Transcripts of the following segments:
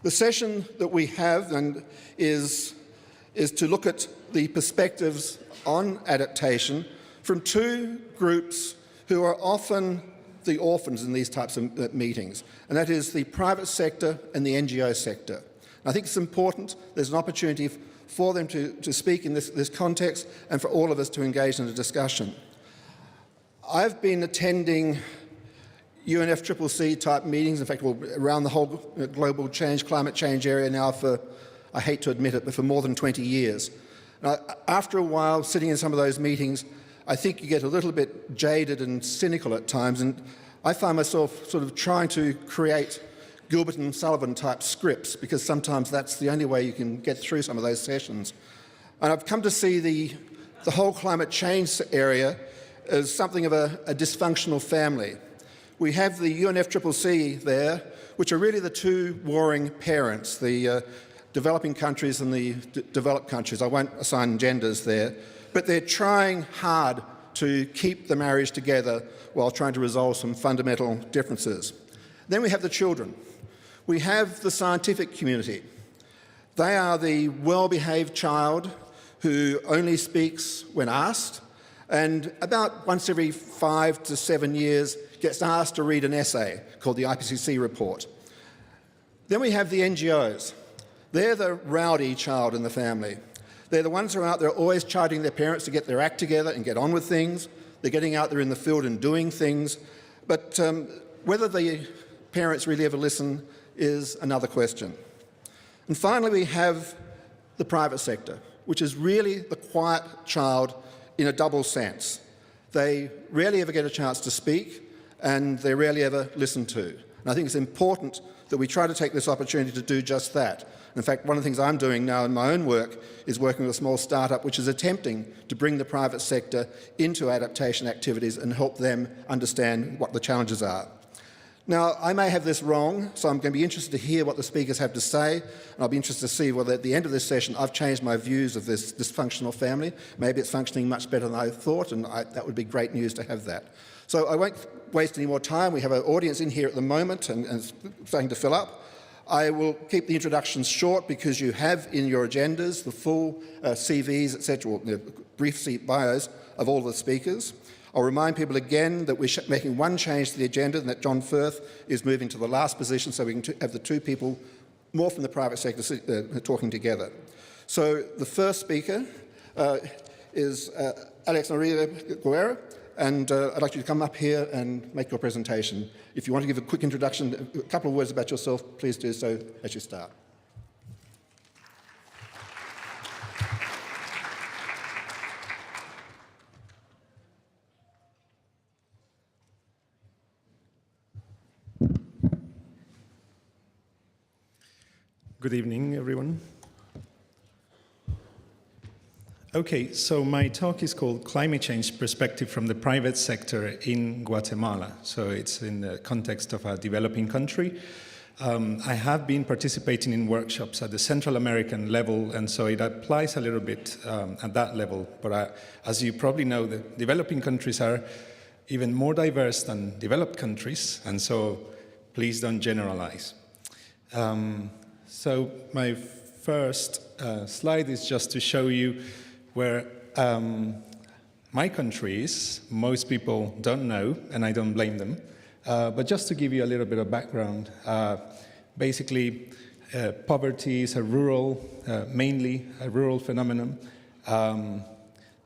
The session that we have is to look at the perspectives on adaptation from two groups who are often the orphans in these types of meetings, and that is the private sector and the NGO sector. And I think it's important there's an opportunity for them to speak in this context and for all of us to engage in a discussion. I've been attending UNFCCC type meetings, in fact, around the whole global climate change area now for, I hate to admit it, but for more than 20 years. Now, after a while, sitting in some of those meetings, I think you get a little bit jaded and cynical at times, and I find myself sort of trying to create Gilbert and Sullivan type scripts, because sometimes that's the only way you can get through some of those sessions. And I've come to see the whole climate change area as something of a dysfunctional family. We have the UNFCCC there, which are really the two warring parents, the developing countries and the developed countries. I won't assign genders there, but they're trying hard to keep the marriage together while trying to resolve some fundamental differences. Then we have the children. We have the scientific community. They are the well-behaved child who only speaks when asked, and about once every 5 to 7 years gets asked to read an essay called the IPCC report. Then we have the NGOs. They're the rowdy child in the family. They're the ones who are out there always chiding their parents to get their act together and get on with things. They're getting out there in the field and doing things. But whether the parents really ever listen is another question. And finally, we have the private sector, which is really the quiet child in a double sense. They rarely ever get a chance to speak, and they're rarely ever listened to. And I think it's important that we try to take this opportunity to do just that. In fact, one of the things I'm doing now in my own work is working with a small startup which is attempting to bring the private sector into adaptation activities and help them understand what the challenges are. Now, I may have this wrong, so I'm going to be interested to hear what the speakers have to say, and I'll be interested to see whether at the end of this session I've changed my views of this dysfunctional family. Maybe it's functioning much better than I thought, and that would be great news to have that. So I won't waste any more time. We have an audience in here at the moment and it's starting to fill up. I will keep the introductions short because you have in your agendas the full CVs, etc., or brief bios of all the speakers. I'll remind people again that we're making one change to the agenda, and that John Firth is moving to the last position so we can have the two people more from the private sector talking together. So the first speaker is Alex Noriega Guerra, and I'd like you to come up here and make your presentation. If you want to give a quick introduction, a couple of words about yourself, please do so as you start. Good evening, everyone. Okay, so my talk is called Climate Change Perspective from the Private Sector in Guatemala. So it's in the context of a developing country. I have been participating in workshops at the Central American level, and so it applies a little bit at that level. But as you probably know, the developing countries are even more diverse than developed countries, and so please don't generalize. So my first slide is just to show you where my country is. Most people don't know, and I don't blame them. But just to give you a little bit of background, basically poverty is a rural, mainly a rural phenomenon.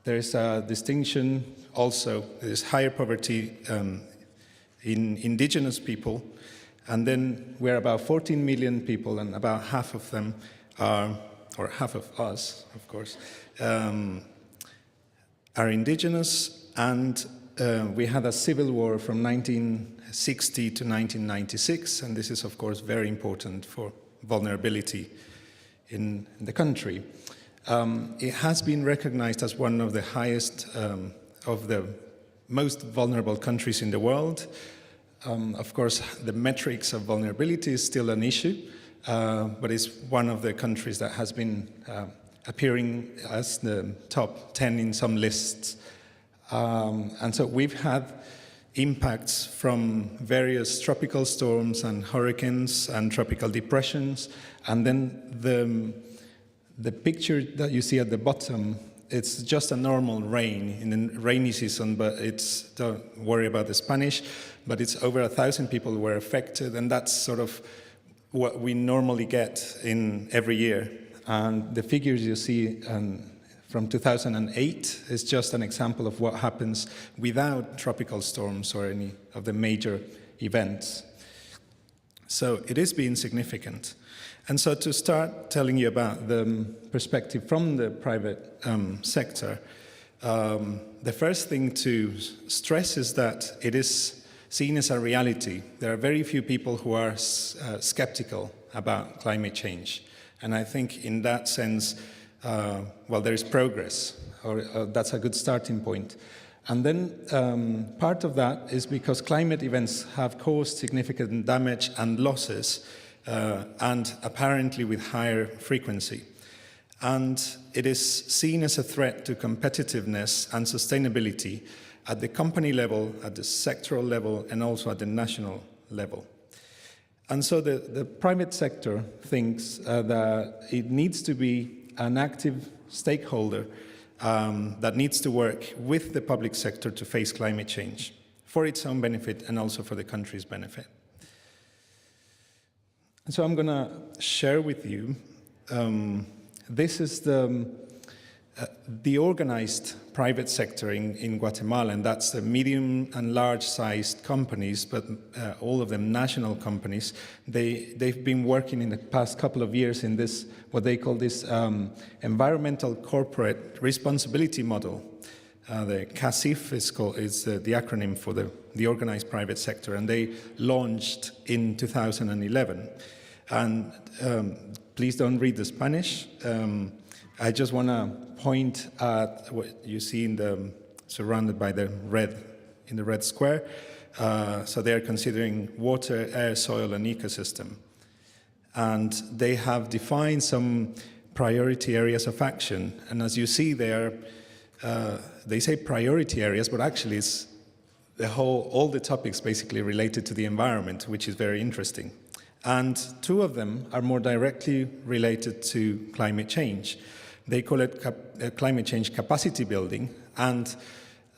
There's a distinction also, there's higher poverty in indigenous people. And then we're about 14 million people, and about half of them are, or half of us, of course, are indigenous. And we had a civil war from 1960 to 1996, and this is, of course, very important for vulnerability in the country. It has been recognized as one of the highest, of the most vulnerable countries in the world. Of course, the metrics of vulnerability is still an issue, but it's one of the countries that has been appearing as the top 10 in some lists. And so we've had impacts from various tropical storms and hurricanes and tropical depressions. And then the picture that you see at the bottom, it's just a normal rain in the rainy season, but don't worry about the Spanish, but it's over 1,000 people were affected, and that's sort of what we normally get in every year. And the figures you see from 2008 is just an example of what happens without tropical storms or any of the major events. So it is being significant. And so to start telling you about the perspective from the private sector, the first thing to stress is that it is seen as a reality. There are very few people who are skeptical about climate change. And I think in that sense, well, there is progress, or that's a good starting point. And then part of that is because climate events have caused significant damage and losses, and apparently with higher frequency. And it is seen as a threat to competitiveness and sustainability at the company level, at the sectoral level, and also at the national level. And so the private sector thinks that it needs to be an active stakeholder that needs to work with the public sector to face climate change for its own benefit and also for the country's benefit. And so I'm going to share with you, this is the organized private sector in Guatemala, and that's the medium and large-sized companies, but all of them national companies. They've been working in the past couple of years in this, what they call this environmental corporate responsibility model. The CACIF is the acronym for the organized private sector, and they launched in 2011. And please don't read the Spanish. I just want to point at what you see surrounded by the red square. So they are considering water, air, soil, and ecosystem. And they have defined some priority areas of action. And as you see there, they say priority areas, but actually it's all the topics basically related to the environment, which is very interesting. And two of them are more directly related to climate change. They call it climate change capacity building, and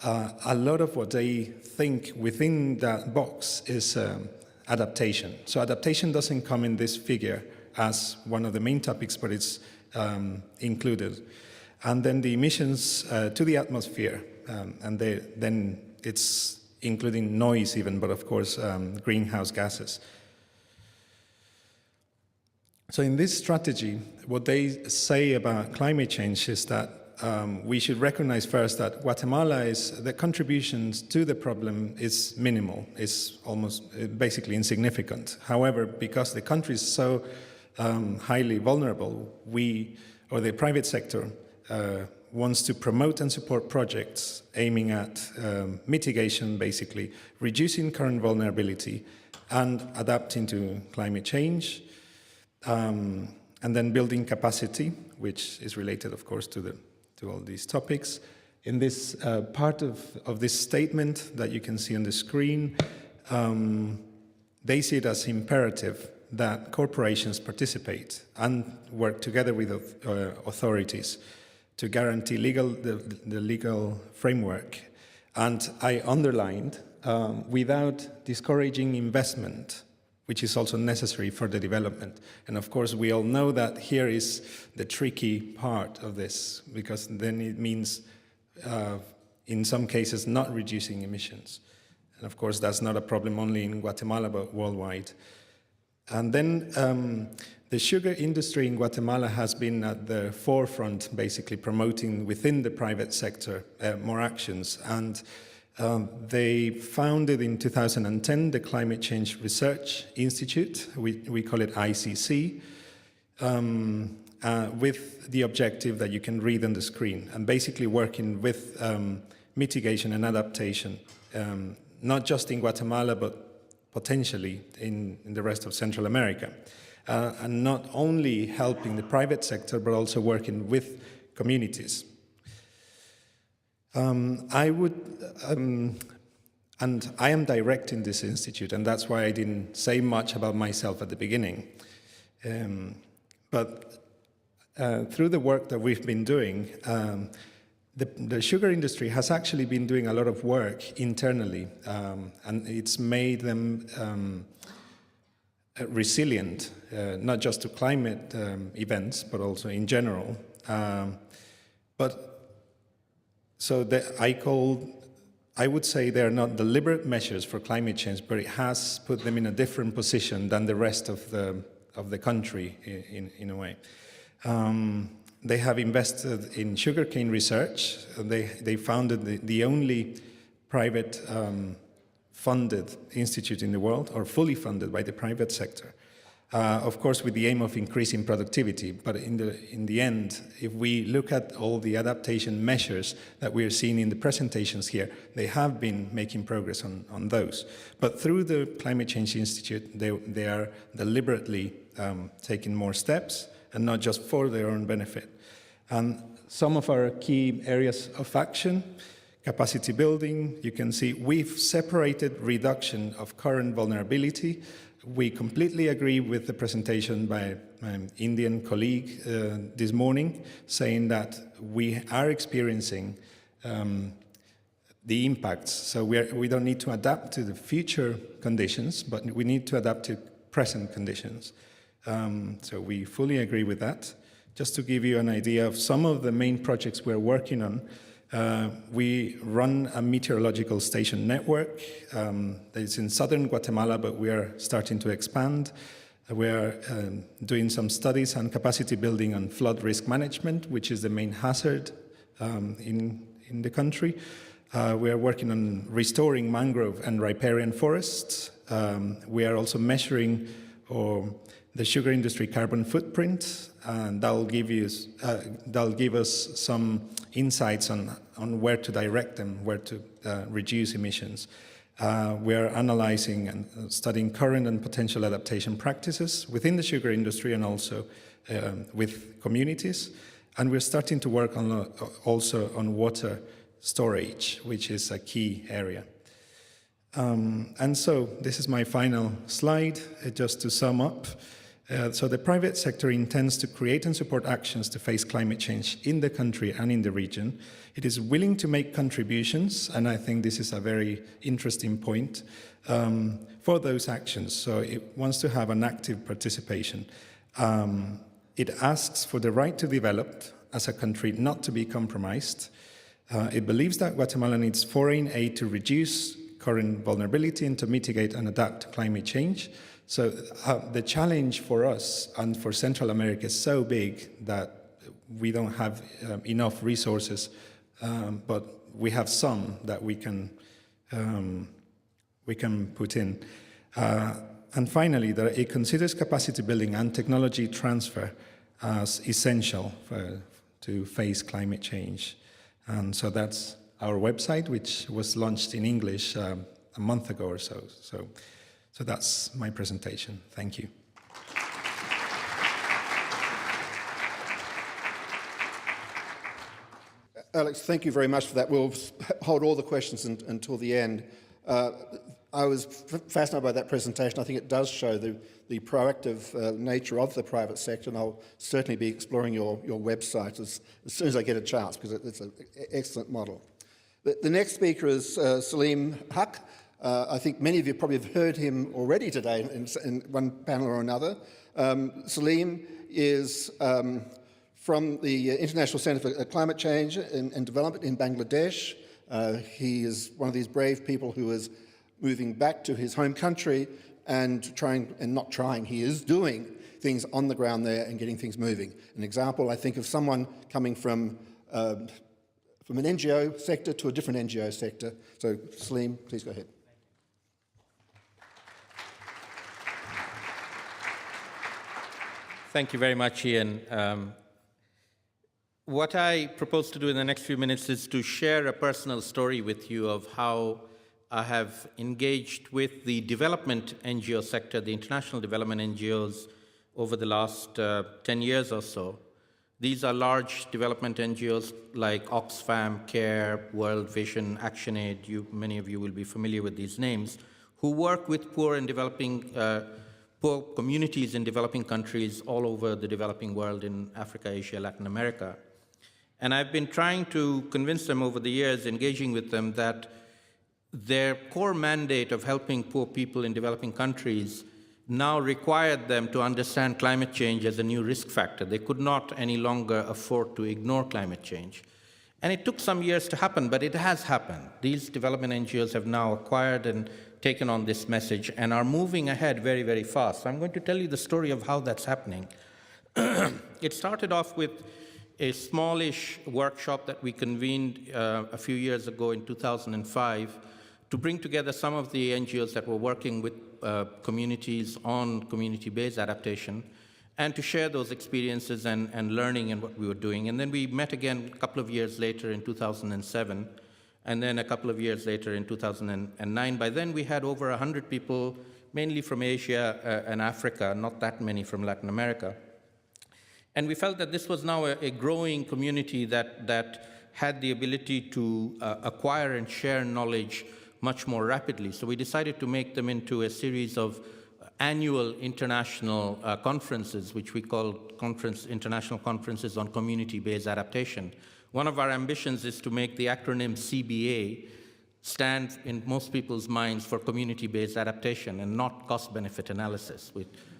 a lot of what they think within that box is adaptation. So adaptation doesn't come in this figure as one of the main topics, but it's included. And then the emissions to the atmosphere, and then it's including noise even, but of course greenhouse gases. So in this strategy, what they say about climate change is that we should recognize first that the contributions to the problem is minimal, is almost basically insignificant. However, because the country is so highly vulnerable, the private sector wants to promote and support projects aiming at mitigation, basically, reducing current vulnerability and adapting to climate change. And then building capacity, which is related, of course, to all these topics. In this part of this statement that you can see on the screen, they see it as imperative that corporations participate and work together with authorities to guarantee the legal framework. And I underlined, without discouraging investment, which is also necessary for the development. And of course, we all know that here is the tricky part of this, because then it means, in some cases, not reducing emissions. And of course, that's not a problem only in Guatemala, but worldwide. And then the sugar industry in Guatemala has been at the forefront, basically promoting within the private sector more actions. And they founded in 2010 the Climate Change Research Institute, we call it ICC, with the objective that you can read on the screen, and basically working with mitigation and adaptation, not just in Guatemala, but potentially in the rest of Central America. And not only helping the private sector, but also working with communities. I And I am directing this institute, and that's why I didn't say much about myself at the beginning. But through the work that we've been doing, the sugar industry has actually been doing a lot of work internally, and it's made them resilient, not just to climate events, but also in general. I would say they're not deliberate measures for climate change, but it has put them in a different position than the rest of the country in a way. They have invested in sugarcane research. They founded the only private funded institute in the world, or fully funded by the private sector. Of course, with the aim of increasing productivity, but in the end, if we look at all the adaptation measures that we're seeing in the presentations here, they have been making progress on those. But through the Climate Change Institute, they are deliberately taking more steps, and not just for their own benefit. And some of our key areas of action: capacity building. You can see we've separated reduction of current vulnerability. We completely agree with the presentation by my Indian colleague this morning, saying that we are experiencing the impacts. So we don't need to adapt to the future conditions, but we need to adapt to present conditions. So we fully agree with that. Just to give you an idea of some of the main projects we're working on, we run a meteorological station network. It's in southern Guatemala, but we are starting to expand. We are doing some studies on capacity building on flood risk management, which is the main hazard in the country. We are working on restoring mangrove and riparian forests. We are also measuring the sugar industry carbon footprint, and that'll give us some insights on where to direct them, where to reduce emissions. We are analyzing and studying current and potential adaptation practices within the sugar industry and also with communities. And we're starting to work on also on water storage, which is a key area. And so this is my final slide, just to sum up. So the private sector intends to create and support actions to face climate change in the country and in the region. It is willing to make contributions, and I think this is a very interesting point, for those actions. So it wants to have an active participation. It asks for the right to develop as a country, not to be compromised. It believes that Guatemala needs foreign aid to reduce current vulnerability and to mitigate and adapt to climate change. So the challenge for us and for Central America is so big that we don't have enough resources, but we have some that we can put in. And finally, that it considers capacity building and technology transfer as essential to face climate change. And so that's our website, which was launched in English a month ago or so. So that's my presentation. Thank you. Alex, thank you very much for that. We'll hold all the questions until the end. I was fascinated by that presentation. I think it does show the proactive nature of the private sector, and I'll certainly be exploring your website as soon as I get a chance, because it's an excellent model. The next speaker is Salim Haq. I think many of you probably have heard him already today in one panel or another. Salim is from the International Centre for Climate Change and Development in Bangladesh. He is one of these brave people who is moving back to his home country and he is doing things on the ground there and getting things moving. An example, I think, of someone coming from an NGO sector to a different NGO sector. So, Salim, please go ahead. Thank you very much, Ian. What I propose to do in the next few minutes is to share a personal story with you of how I have engaged with the development NGO sector, the international development NGOs, over the last 10 years or so. These are large development NGOs like Oxfam, CARE, World Vision, ActionAid. Many of you will be familiar with these names, who work with poor communities in developing countries all over the developing world in Africa, Asia, Latin America. And I've been trying to convince them over the years, engaging with them, that their core mandate of helping poor people in developing countries now required them to understand climate change as a new risk factor. They could not any longer afford to ignore climate change. And it took some years to happen, but it has happened. These development NGOs have now acquired and taken on this message and are moving ahead very, very fast. So I'm going to tell you the story of how that's happening. It started off with a smallish workshop that we convened a few years ago in 2005 to bring together some of the NGOs that were working with communities on community-based adaptation, and to share those experiences and learning and what we were doing. And then we met again a couple of years later in 2007, and then a couple of years later in 2009. By then we had over 100 people, mainly from Asia and Africa, not that many from Latin America. And we felt that this was now a growing community that had the ability to acquire and share knowledge much more rapidly. So we decided to make them into a series of annual international conferences, which we call International Conferences on Community-Based Adaptation. One of our ambitions is to make the acronym CBA stand in most people's minds for community-based adaptation and not cost-benefit analysis.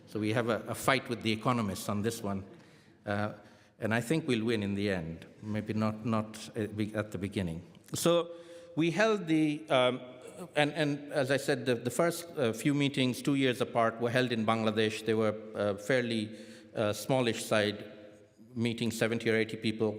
So we have a fight with the economists on this one. And I think we'll win in the end, maybe not at the beginning. So we held and as I said, the first few meetings, 2 years apart, were held in Bangladesh. They were fairly smallish side meetings, 70 or 80 people.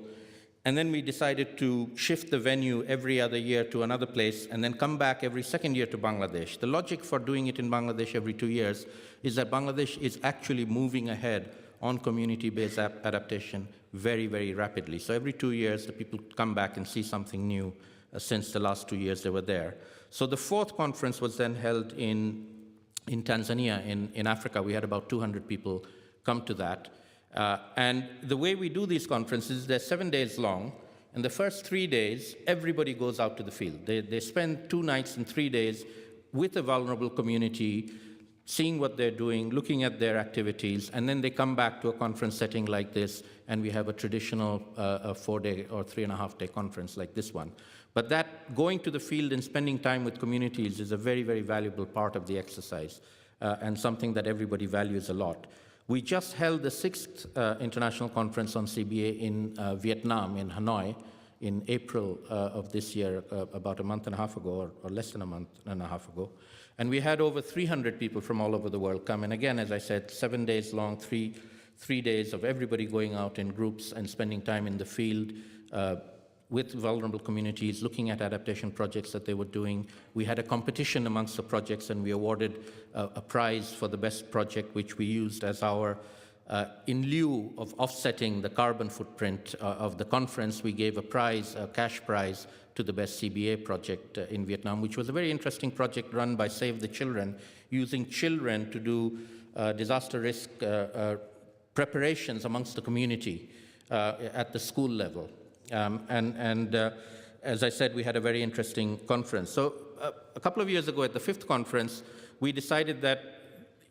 And then we decided to shift the venue every other year to another place and then come back every second year to Bangladesh. The logic for doing it in Bangladesh every 2 years is that Bangladesh is actually moving ahead on community-based adaptation very, very rapidly. So every 2 years, the people come back and see something new since the last 2 years they were there. So the fourth conference was then held in Tanzania, in Africa. We had about 200 people come to that. And the way we do these conferences, they're 7 days long, and the first 3 days, everybody goes out to the field. They spend 2 nights and 3 days with a vulnerable community, seeing what they're doing, looking at their activities, and then they come back to a conference setting like this, and we have a traditional 4-day or 3.5-day conference like this one. But that going to the field and spending time with communities is a very, very valuable part of the exercise, and something that everybody values a lot. We just held the 6th International Conference on CBA in Vietnam, in Hanoi, in April of this year, about a month and a half ago, or less than a month and a half ago. And we had over 300 people from all over the world come. And again, as I said, 7 days long, three days of everybody going out in groups and spending time in the field with vulnerable communities, looking at adaptation projects that they were doing. We had a competition amongst the projects, and we awarded a prize for the best project, which we used as our, in lieu of offsetting the carbon footprint of the conference, we gave a prize, a cash prize, to the best CBA project in Vietnam, which was a very interesting project run by Save the Children, using children to do disaster risk preparations amongst the community at the school level. As I said, we had a very interesting conference. So a couple of years ago at the 5th conference, we decided that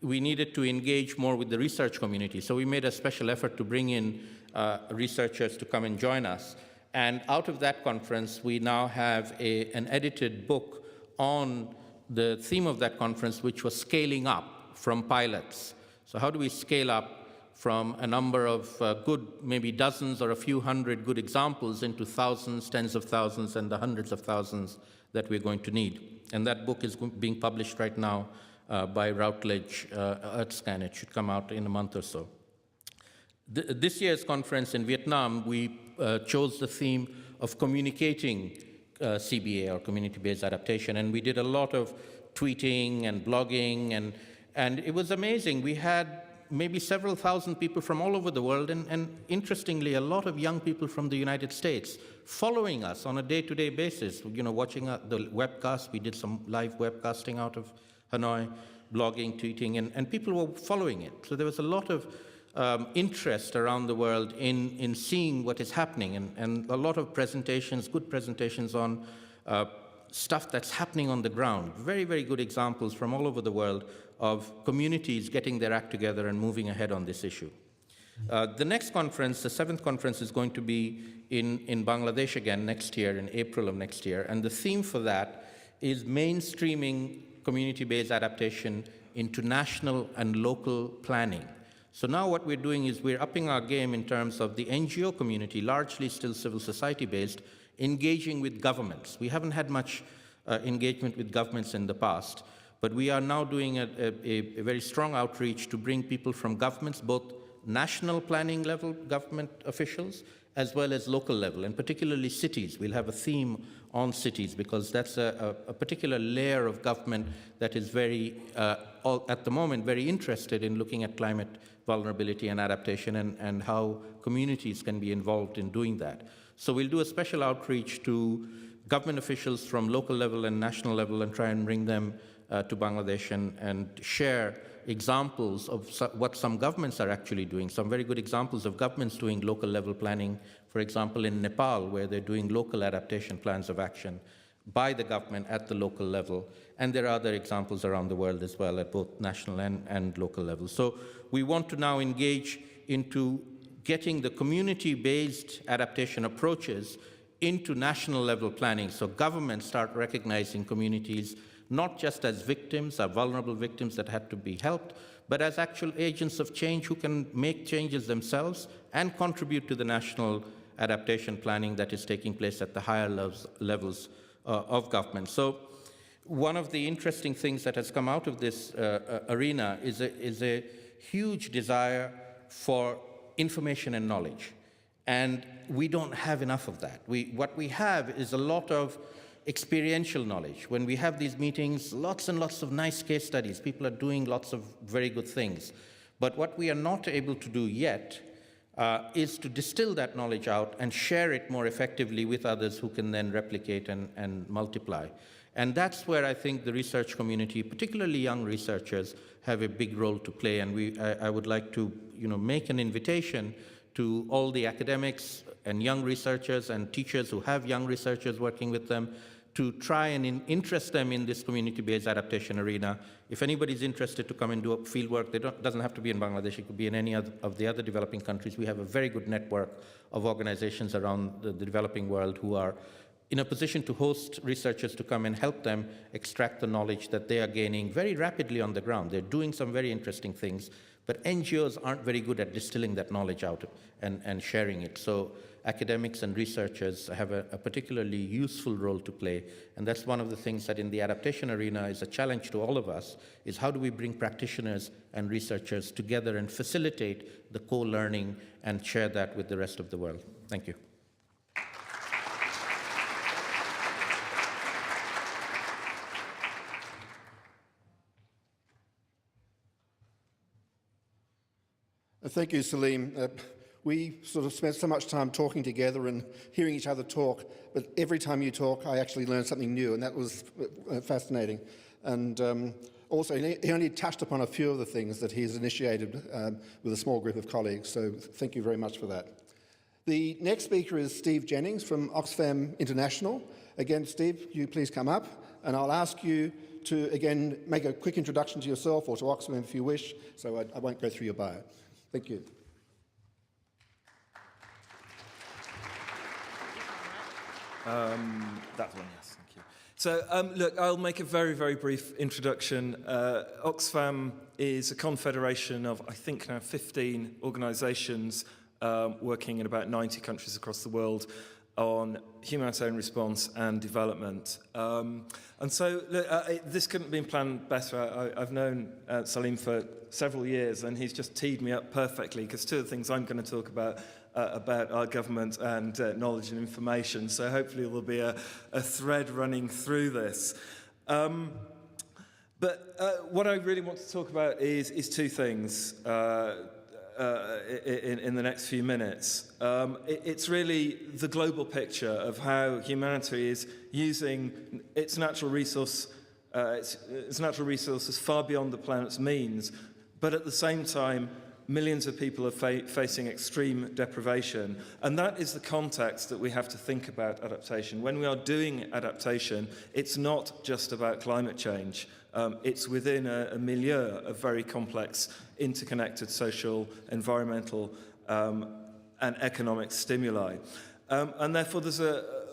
we needed to engage more with the research community. So we made a special effort to bring in researchers to come and join us. And out of that conference, we now have an edited book on the theme of that conference, which was scaling up from pilots. So how do we scale up from a number of good, maybe dozens or a few hundred good examples into thousands, tens of thousands, and the hundreds of thousands that we're going to need? And that book is being published right now by Routledge EarthScan. It should come out in a month or so. This year's conference in Vietnam, we chose the theme of communicating CBA, or community-based adaptation, and we did a lot of tweeting and blogging, and it was amazing. We had maybe several thousand people from all over the world, and interestingly, a lot of young people from the United States following us on a day-to-day basis, watching the webcast. We did some live webcasting out of Hanoi, blogging, tweeting, and people were following it. So there was a lot of interest around the world in seeing what is happening, and a lot of presentations, good presentations on stuff that's happening on the ground. Very, very good examples from all over the world of communities getting their act together and moving ahead on this issue. The next conference, the 7th conference, is going to be in Bangladesh again next year, in April of next year, and the theme for that is mainstreaming community-based adaptation into national and local planning. So now what we're doing is we're upping our game in terms of the NGO community, largely still civil society-based, engaging with governments. We haven't had much engagement with governments in the past, but we are now doing a very strong outreach to bring people from governments, both national planning level government officials, as well as local level, and particularly cities. We'll have a theme on cities because that's a particular layer of government that is very, at the moment, very interested in looking at climate vulnerability and adaptation and how communities can be involved in doing that. So we'll do a special outreach to government officials from local level and national level and try and bring them to Bangladesh and share examples of what some governments are actually doing, some very good examples of governments doing local level planning, for example, in Nepal, where they're doing local adaptation plans of action by the government at the local level. And there are other examples around the world as well at both national and local levels. So we want to now engage into getting the community-based adaptation approaches into national level planning. So governments start recognizing communities not just as victims, or vulnerable victims that had to be helped, but as actual agents of change who can make changes themselves and contribute to the national adaptation planning that is taking place at the higher levels of government. So one of the interesting things that has come out of this arena is a huge desire for information and knowledge. And we don't have enough of that. What we have is a lot of experiential knowledge. When we have these meetings, lots and lots of nice case studies. People are doing lots of very good things. But what we are not able to do yet is to distill that knowledge out and share it more effectively with others who can then replicate and multiply. And that's where I think the research community, particularly young researchers, have a big role to play. And I would like to make an invitation to all the academics and young researchers and teachers who have young researchers working with them to try and interest them in this community-based adaptation arena. If anybody's interested to come and do field work, doesn't have to be in Bangladesh, it could be in any of the other developing countries. We have a very good network of organizations around the developing world who are in a position to host researchers to come and help them extract the knowledge that they are gaining very rapidly on the ground. They're doing some very interesting things, but NGOs aren't very good at distilling that knowledge out and sharing it. So academics and researchers have a particularly useful role to play. And that's one of the things that in the adaptation arena is a challenge to all of us, is how do we bring practitioners and researchers together and facilitate the co-learning and share that with the rest of the world. Thank you. Thank you, Salim. We sort of spent so much time talking together and hearing each other talk, but every time you talk, I actually learned something new, and that was fascinating. And also, he only touched upon a few of the things that he's initiated with a small group of colleagues, so thank you very much for that. The next speaker is Steve Jennings from Oxfam International. Again, Steve, you please come up, and I'll ask you to, again, make a quick introduction to yourself or to Oxfam if you wish, so I won't go through your bio. Thank you. That one, yes, thank you. So, look, I'll make a very, very brief introduction. Oxfam is a confederation of, I think now 15 organisations working in about 90 countries across the world on humanitarian response and development. And so, look, this couldn't have been planned better. I've known Salim for several years, and he's just teed me up perfectly, because two of the things I'm going to talk about our government and knowledge and information. So hopefully there'll be a thread running through this. But what I really want to talk about is two things in the next few minutes. It's really the global picture of how humanity is using its natural resources far beyond the planet's means, but at the same time millions of people are facing extreme deprivation. And that is the context that we have to think about adaptation. When we are doing adaptation, it's not just about climate change. It's within a milieu of very complex, interconnected social, environmental, and economic stimuli. And therefore, there's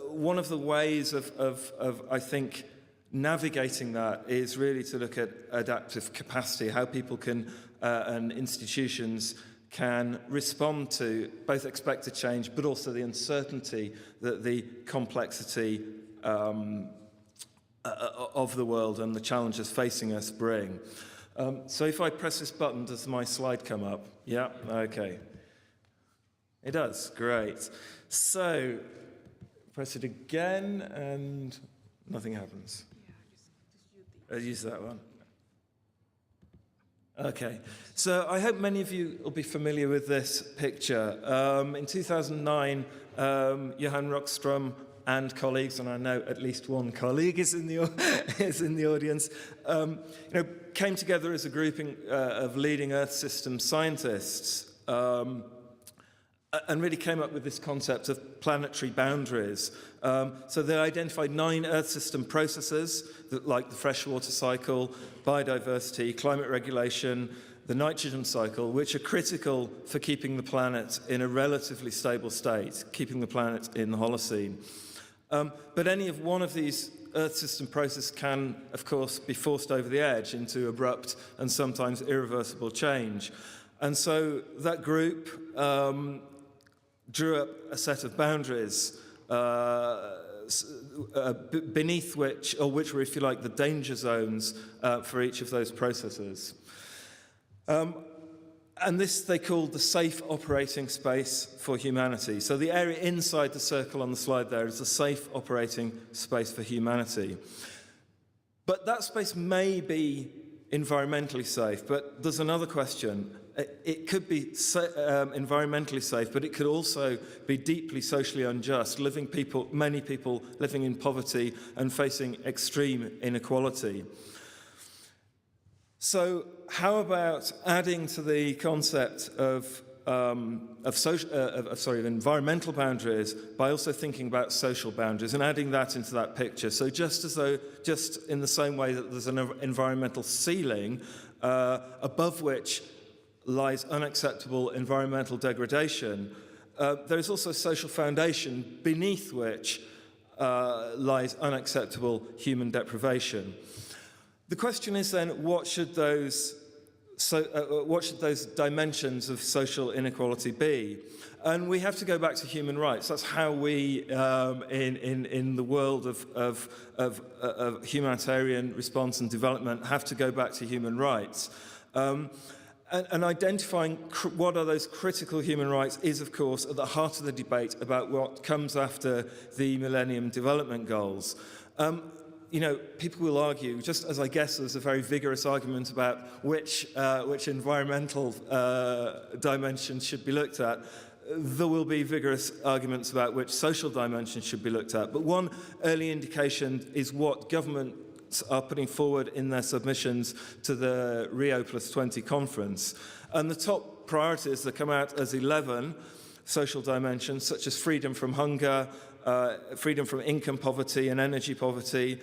one of the ways of I think, navigating that is really to look at adaptive capacity, how people can and institutions can respond to both expected change, but also the uncertainty that the complexity of the world and the challenges facing us bring. So if I press this button, does my slide come up? Yeah, okay. It does, great. So, press it again and nothing happens. Use that one. Okay, so I hope many of you will be familiar with this picture. In 2009, Johan Rockström and colleagues, and I know at least one colleague is in the audience, came together as a grouping of leading Earth system scientists and really came up with this concept of planetary boundaries. So they identified 9 Earth system processes, like the freshwater cycle, biodiversity, climate regulation, the nitrogen cycle, which are critical for keeping the planet in a relatively stable state, keeping the planet in the Holocene. But any of one of these Earth system processes can, of course, be forced over the edge into abrupt and sometimes irreversible change. And so that group drew up a set of boundaries beneath which were, if you like, the danger zones for each of those processes. And this they called the safe operating space for humanity. So the area inside the circle on the slide there is the safe operating space for humanity. But that space may be environmentally safe, but there's another question. It could be environmentally safe, but it could also be deeply socially unjust, many people living in poverty and facing extreme inequality. So how about adding to the concept of environmental boundaries by also thinking about social boundaries and adding that into that picture? So just in the same way that there's an environmental ceiling above which lies unacceptable environmental degradation, there is also a social foundation beneath which lies unacceptable human deprivation. The question is then, what should those dimensions of social inequality be? And we have to go back to human rights. That's how we, in the world of humanitarian response and development, have to go back to human rights. And identifying what are those critical human rights is, of course, at the heart of the debate about what comes after the Millennium Development Goals. People will argue, just as I guess there's a very vigorous argument about which environmental dimensions should be looked at, there will be vigorous arguments about which social dimensions should be looked at. But one early indication is what governments are putting forward in their submissions to the Rio +20 conference. And the top priorities that come out as 11 social dimensions, such as freedom from hunger, freedom from income poverty and energy poverty,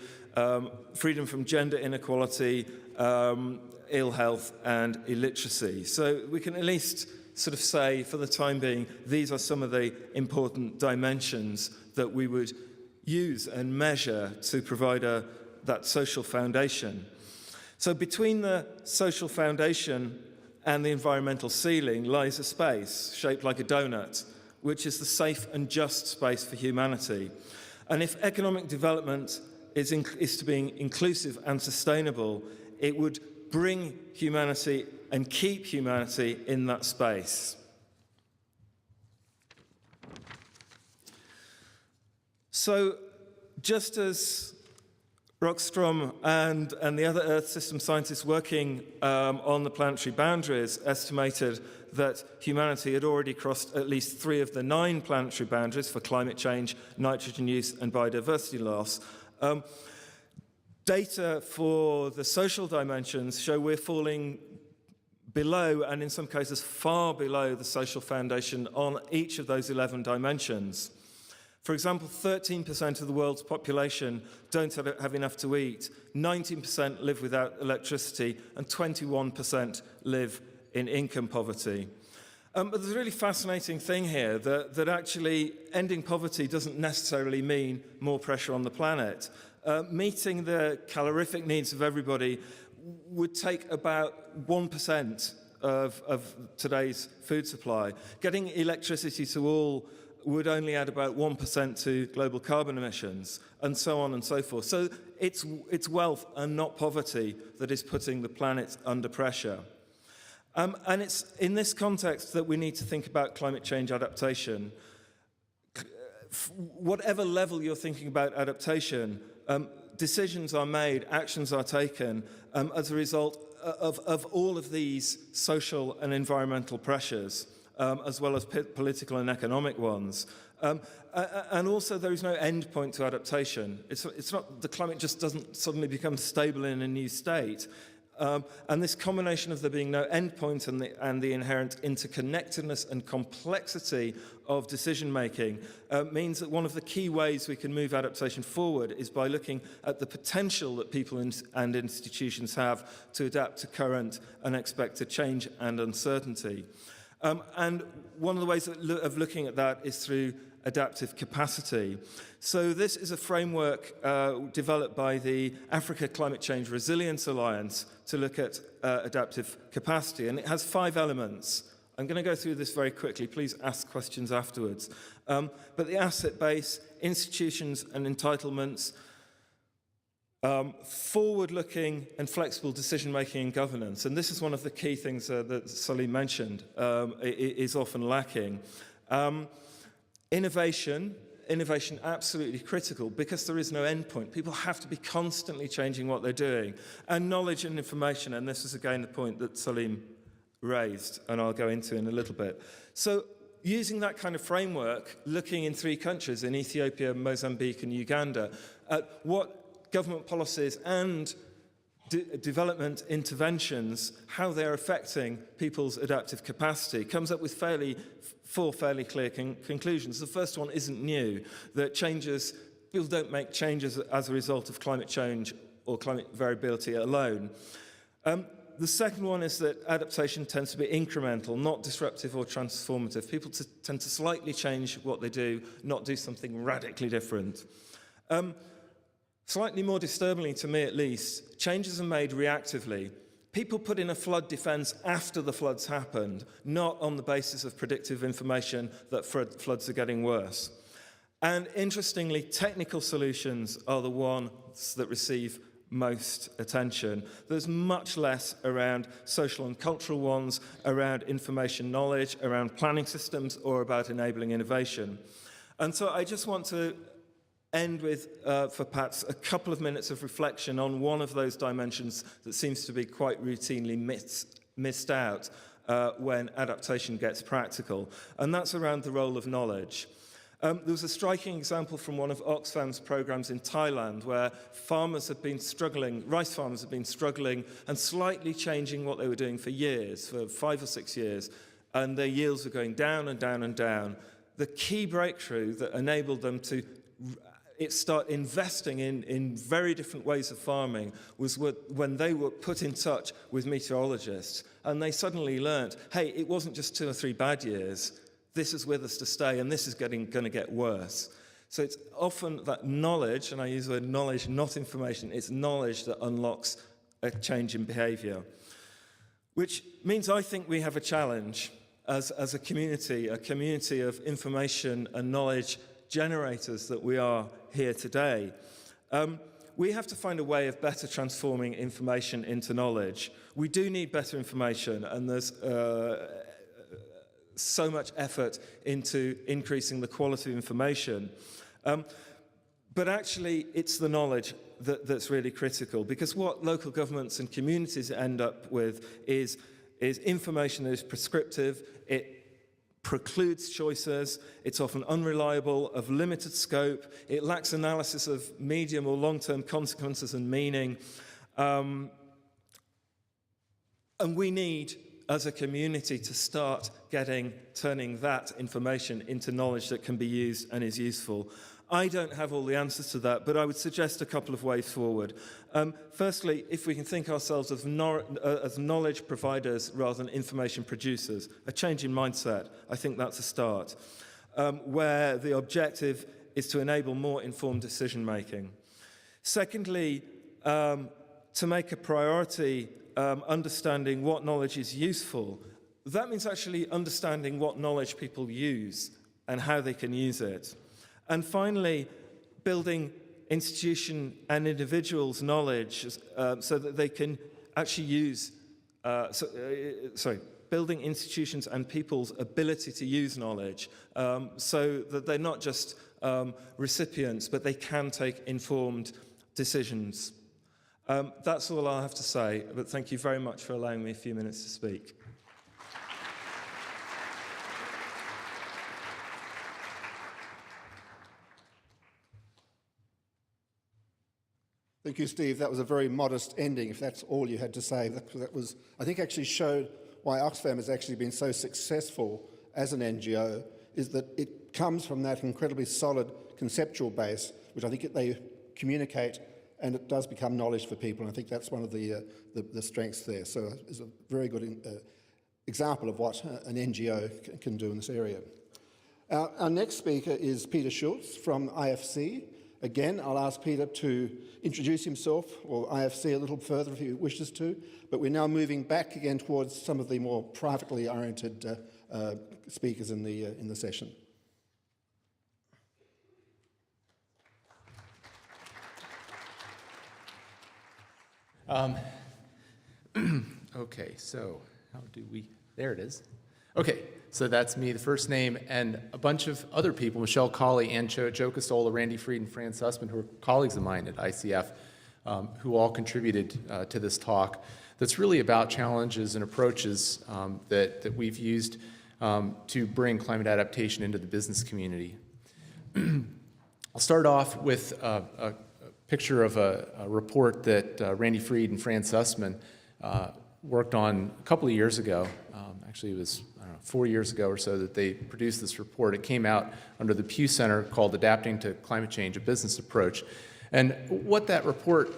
freedom from gender inequality, ill health and illiteracy. So we can at least sort of say, for the time being, these are some of the important dimensions that we would use and measure to provide that social foundation. So between the social foundation and the environmental ceiling lies a space shaped like a donut, which is the safe and just space for humanity. And if economic development is to be inclusive and sustainable, it would bring humanity and keep humanity in that space. So just as Rockström and the other Earth system scientists working on the planetary boundaries estimated that humanity had already crossed at least 3 of the 9 planetary boundaries for climate change, nitrogen use and biodiversity loss. Data for the social dimensions show we're falling below, and in some cases far below, the social foundation on each of those 11 dimensions. For example, 13% of the world's population don't have enough to eat, 19% live without electricity, and 21% live in income poverty. But there's a really fascinating thing here, that actually ending poverty doesn't necessarily mean more pressure on the planet. Meeting the calorific needs of everybody would take about 1% of today's food supply. Getting electricity to all would only add about 1% to global carbon emissions, and so on and so forth. So it's wealth and not poverty that is putting the planet under pressure. And it's in this context that we need to think about climate change adaptation. Whatever level you're thinking about adaptation, decisions are made, actions are taken as a result of all of these social and environmental pressures, as well as political and economic ones. And also there is no end point to adaptation. It's not, the climate just doesn't suddenly become stable in a new state. And this combination of there being no end point and the inherent interconnectedness and complexity of decision-making means that one of the key ways we can move adaptation forward is by looking at the potential that people and institutions have to adapt to current unexpected change and uncertainty. And one of the ways of looking at that is through adaptive capacity. So this is a framework developed by the Africa Climate Change Resilience Alliance to look at adaptive capacity, and it has 5 elements. I'm going to go through this very quickly. Please ask questions afterwards. But the asset base, institutions and entitlements, forward-looking and flexible decision-making and governance, and this is one of the key things that Salim mentioned, is often lacking. Innovation absolutely critical because there is no end point. People have to be constantly changing what they're doing. And knowledge and information, and this is again the point that Salim raised, and I'll go into in a little bit. So using that kind of framework, looking in 3 countries, in Ethiopia, Mozambique and Uganda, at what government policies and development interventions, how they're affecting people's adaptive capacity, comes up with 4 fairly clear conclusions. The first one isn't new, that people don't make changes as a result of climate change or climate variability alone. The second one is that adaptation tends to be incremental, not disruptive or transformative. People tend to slightly change what they do, not do something radically different. Slightly more disturbingly, to me at least, changes are made reactively. People put in a flood defence after the floods happened, not on the basis of predictive information that floods are getting worse. And interestingly, technical solutions are the ones that receive most attention. There's much less around social and cultural ones, around information knowledge, around planning systems, or about enabling innovation. And so I just want to end with, for perhaps a couple of minutes of reflection on one of those dimensions that seems to be quite routinely missed out when adaptation gets practical, and that's around the role of knowledge. There was a striking example from one of Oxfam's programs in Thailand where farmers have been struggling, rice farmers have been struggling and slightly changing what they were doing for years, for 5 or 6 years, and their yields were going down and down and down. The key breakthrough that enabled them to start investing in very different ways of farming was when they were put in touch with meteorologists, and they suddenly learnt, hey, it wasn't just 2 or 3 bad years, this is with us to stay, and this is going to get worse. So it's often that knowledge, and I use the word knowledge, not information, it's knowledge that unlocks a change in behaviour. Which means I think we have a challenge as a community of information and knowledge generators that we are here today. We have to find a way of better transforming information into knowledge. We do need better information, and there's so much effort into increasing the quality of information. But actually, it's the knowledge that's really critical, because what local governments and communities end up with is information that is prescriptive, it precludes choices, it's often unreliable, of limited scope, it lacks analysis of medium or long-term consequences and meaning. And we need as a community to start turning that information into knowledge that can be used and is useful? I don't have all the answers to that, but I would suggest a couple of ways forward. Firstly, if we can think ourselves as knowledge providers rather than information producers, a change in mindset, I think that's a start, where the objective is to enable more informed decision-making. Secondly, to make a priority understanding what knowledge is useful. That means actually understanding what knowledge people use and how they can use it. And finally, building institution and individuals' knowledge so that they can actually use, building institutions and people's ability to use knowledge so that they're not just recipients, but they can take informed decisions. That's all I have to say, but thank you very much for allowing me a few minutes to speak. Thank you, Steve. That was a very modest ending, if that's all you had to say. That was, I think, actually showed why Oxfam has actually been so successful as an NGO, is that it comes from that incredibly solid conceptual base, which I think they communicate, and it does become knowledge for people. And I think that's one of the strengths there. So it's a very good example of what an NGO can do in this area. Our next speaker is Peter Schultz from IFC. Again, I'll ask Peter to introduce himself, or IFC, a little further if he wishes to, but we're now moving back again towards some of the more privately oriented speakers in the session. Okay, so how do we, there it is. Okay, so that's me, the first name, and a bunch of other people, Michelle Colley, Ann Cho, Joe Costola, Randy Fried, and Fran Sussman, who are colleagues of mine at ICF, who all contributed to this talk that's really about challenges and approaches that we've used to bring climate adaptation into the business community. I'll start off with a picture of a report that Randy Fried and Fran Sussman worked on a couple of years ago. Actually, it was 4 years ago or so that they produced this report. It came out under the Pew Center called Adapting to Climate Change, a Business Approach. And what that report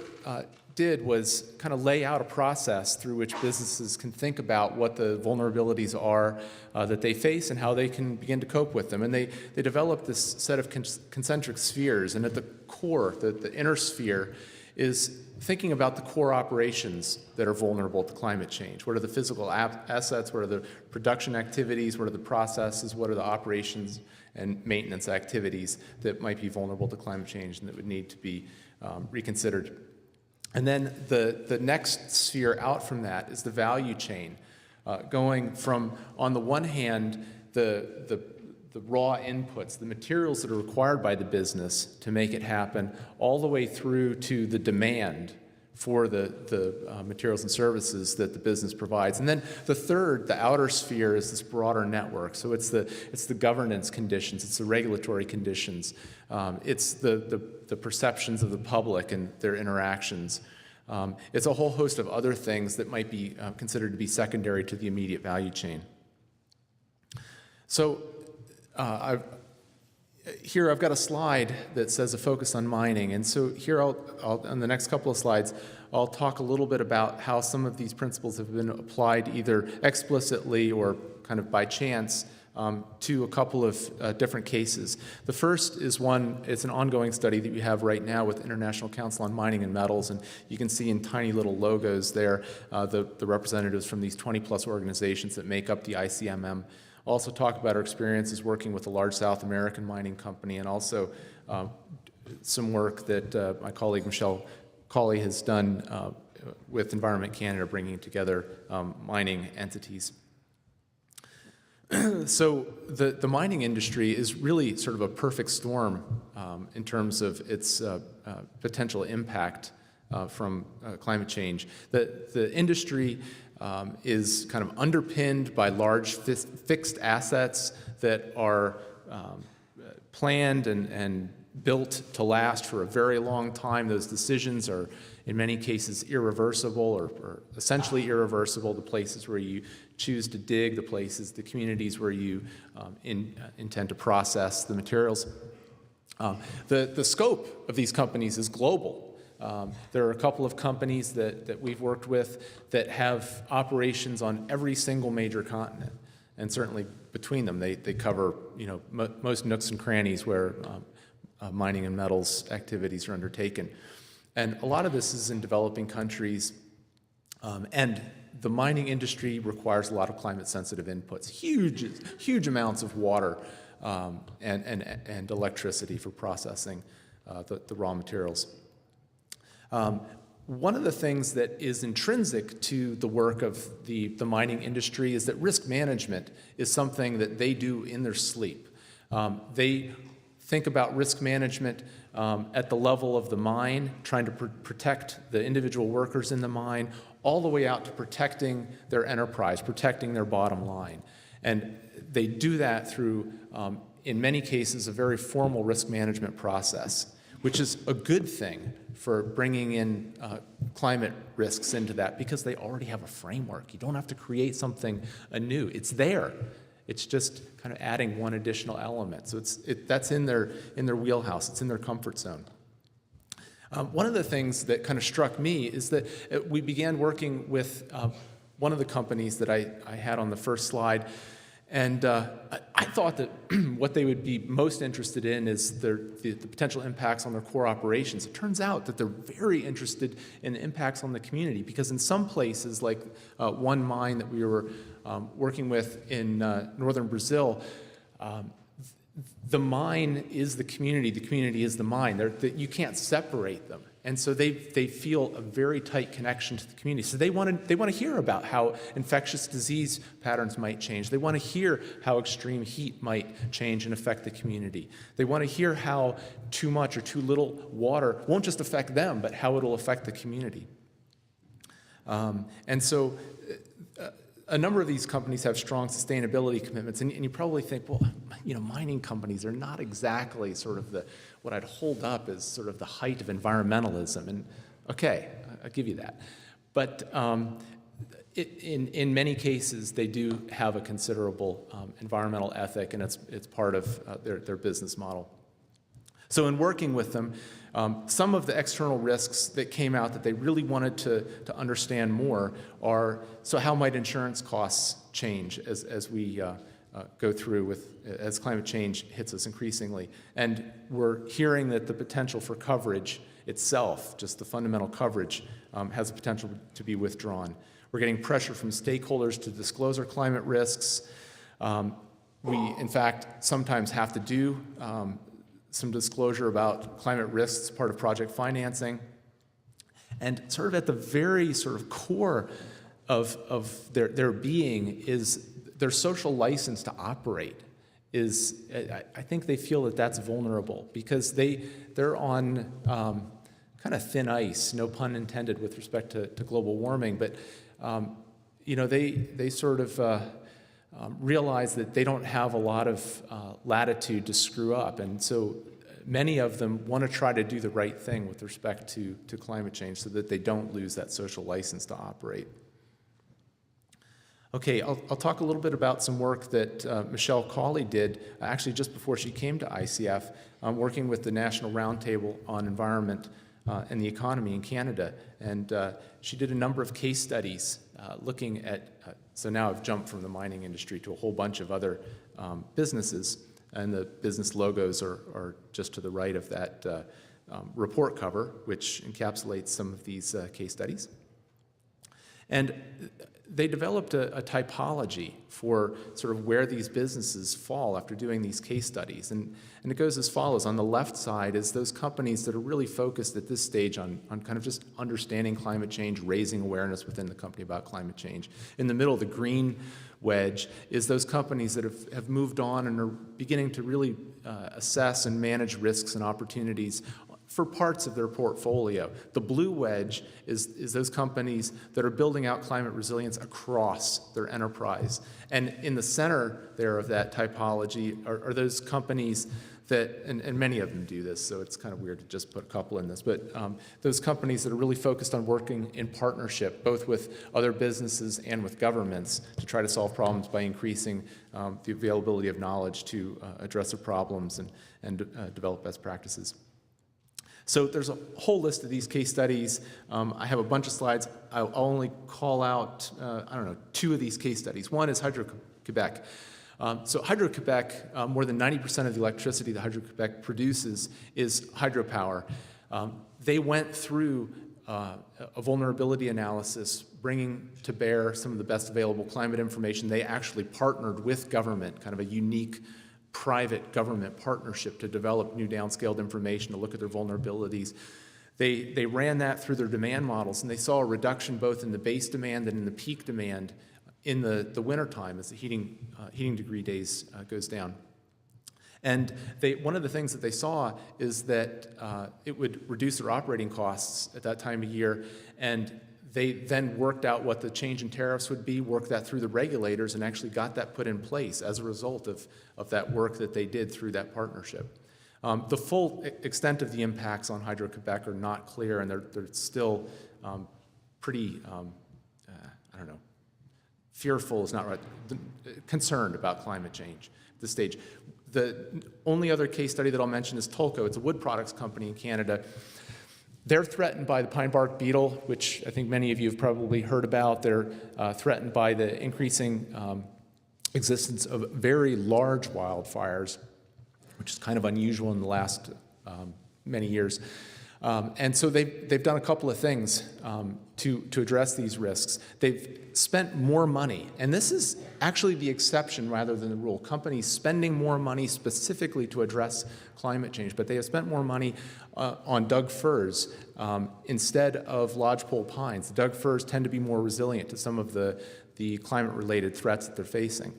did was kind of lay out a process through which businesses can think about what the vulnerabilities are that they face and how they can begin to cope with them. And they developed this set of concentric spheres, and at the core, the inner sphere, is thinking about the core operations that are vulnerable to climate change. What are the physical assets? What are the production activities? What are the processes? What are the operations and maintenance activities that might be vulnerable to climate change and that would need to be reconsidered? And then the next sphere out from that is the value chain, going from, on the one hand, the raw inputs, the materials that are required by the business to make it happen, all the way through to the demand for the materials and services that the business provides. And then the third, the outer sphere, is this broader network. So it's the governance conditions, it's the regulatory conditions, it's the perceptions of the public and their interactions. It's a whole host of other things that might be considered to be secondary to the immediate value chain. So here I've got a slide that says a focus on mining, and so here on the next couple of slides, I'll talk a little bit about how some of these principles have been applied either explicitly or kind of by chance to a couple of different cases. The first is it's an ongoing study that we have right now with International Council on Mining and Metals, and you can see in tiny little logos there the representatives from these 20-plus organizations that make up the ICMM. Also talk about our experiences working with a large South American mining company, and also some work that my colleague Michelle Colley has done with Environment Canada, bringing together mining entities. So the mining industry is really sort of a perfect storm in terms of its potential impact from climate change. The industry is kind of underpinned by large fixed assets that are planned and built to last for a very long time. Those decisions are in many cases irreversible or essentially irreversible, the places where you choose to dig, the communities where you intend to process the materials. The scope of these companies is global. There are a couple of companies that we've worked with that have operations on every single major continent, and certainly between them, they cover most nooks and crannies where mining and metals activities are undertaken. And a lot of this is in developing countries, and the mining industry requires a lot of climate-sensitive inputs, huge amounts of water and electricity for processing the raw materials. One of the things that is intrinsic to the work of the mining industry is that risk management is something that they do in their sleep. They think about risk management at the level of the mine, trying to protect the individual workers in the mine, all the way out to protecting their enterprise, protecting their bottom line. And they do that through, in many cases, a very formal risk management process, which is a good thing for bringing in climate risks into that, because they already have a framework. You don't have to create something anew. It's there. It's just kind of adding one additional element. So that's in their wheelhouse. It's in their comfort zone. One of the things that kind of struck me is that we began working with one of the companies that I had on the first slide, and I thought that what they would be most interested in is the potential impacts on their core operations. It turns out that they're very interested in the impacts on the community, because in some places, like one mine that we were working with in northern Brazil, the mine is the community is the mine. You can't separate them. And so they feel a very tight connection to the community. So they want to hear about how infectious disease patterns might change. They want to hear how extreme heat might change and affect the community. They want to hear how too much or too little water won't just affect them, but how it'll affect the community. And so a number of these companies have strong sustainability commitments, and you probably think, well, mining companies are not exactly sort of what I'd hold up as sort of the height of environmentalism, and okay, I'll give you that. But in many cases, they do have a considerable environmental ethic, and it's part of their business model. So in working with them, some of the external risks that came out that they really wanted to understand more are, so how might insurance costs change as we go through as climate change hits us increasingly? And we're hearing that the potential for coverage itself, just the fundamental coverage, has the potential to be withdrawn. We're getting pressure from stakeholders to disclose our climate risks. We, in fact, sometimes have to do some disclosure about climate risks as part of project financing. And sort of at the very sort of core of their being is their social license to operate. I think they feel that that's vulnerable, because they're on kind of thin ice, no pun intended, with respect to global warming, but they sort of realize that they don't have a lot of latitude to screw up, and so many of them want to try to do the right thing with respect to climate change so that they don't lose that social license to operate. Okay, I'll talk a little bit about some work that Michelle Cawley did, actually just before she came to ICF, working with the National Roundtable on Environment and the Economy in Canada. And she did a number of case studies looking at, so now I've jumped from the mining industry to a whole bunch of other businesses, and the business logos are just to the right of that report cover, which encapsulates some of these case studies. And they developed a typology for sort of where these businesses fall after doing these case studies. And it goes as follows. On the left side is those companies that are really focused at this stage on kind of just understanding climate change, raising awareness within the company about climate change. In the middle, the green wedge is those companies that have moved on and are beginning to really assess and manage risks and opportunities for parts of their portfolio. The blue wedge is those companies that are building out climate resilience across their enterprise. And in the center there of that typology are those companies and many of them do this, so it's kind of weird to just put a couple in this, but those companies that are really focused on working in partnership, both with other businesses and with governments, to try to solve problems by increasing the availability of knowledge to address the problems and develop best practices. So there's a whole list of these case studies. I have a bunch of slides. I'll only call out, 2 of these case studies. One is Hydro-Quebec. So Hydro-Quebec, more than 90% of the electricity that Hydro-Quebec produces is hydropower. They went through a vulnerability analysis, bringing to bear some of the best available climate information. They actually partnered with government, kind of a unique private government partnership to develop new downscaled information to look at their vulnerabilities. They ran that through their demand models, and they saw a reduction both in the base demand and in the peak demand in the wintertime as the heating degree days goes down. And one of the things that they saw is that it would reduce their operating costs at that time of year, and they then worked out what the change in tariffs would be, worked that through the regulators, and actually got that put in place as a result of that work that they did through that partnership. The full extent of the impacts on Hydro-Quebec are not clear, and they're still pretty, fearful is not right, concerned about climate change at this stage. The only other case study that I'll mention is Tulco. It's a wood products company in Canada. They're threatened by the pine bark beetle, which I think many of you have probably heard about. They're threatened by the increasing existence of very large wildfires, which is kind of unusual in the last many years. And so they've done a couple of things to address these risks. They've spent more money, and this is actually the exception rather than the rule. Companies spending more money specifically to address climate change, but they have spent more money on Doug firs instead of lodgepole pines. The Doug firs tend to be more resilient to some of the climate-related threats that they're facing.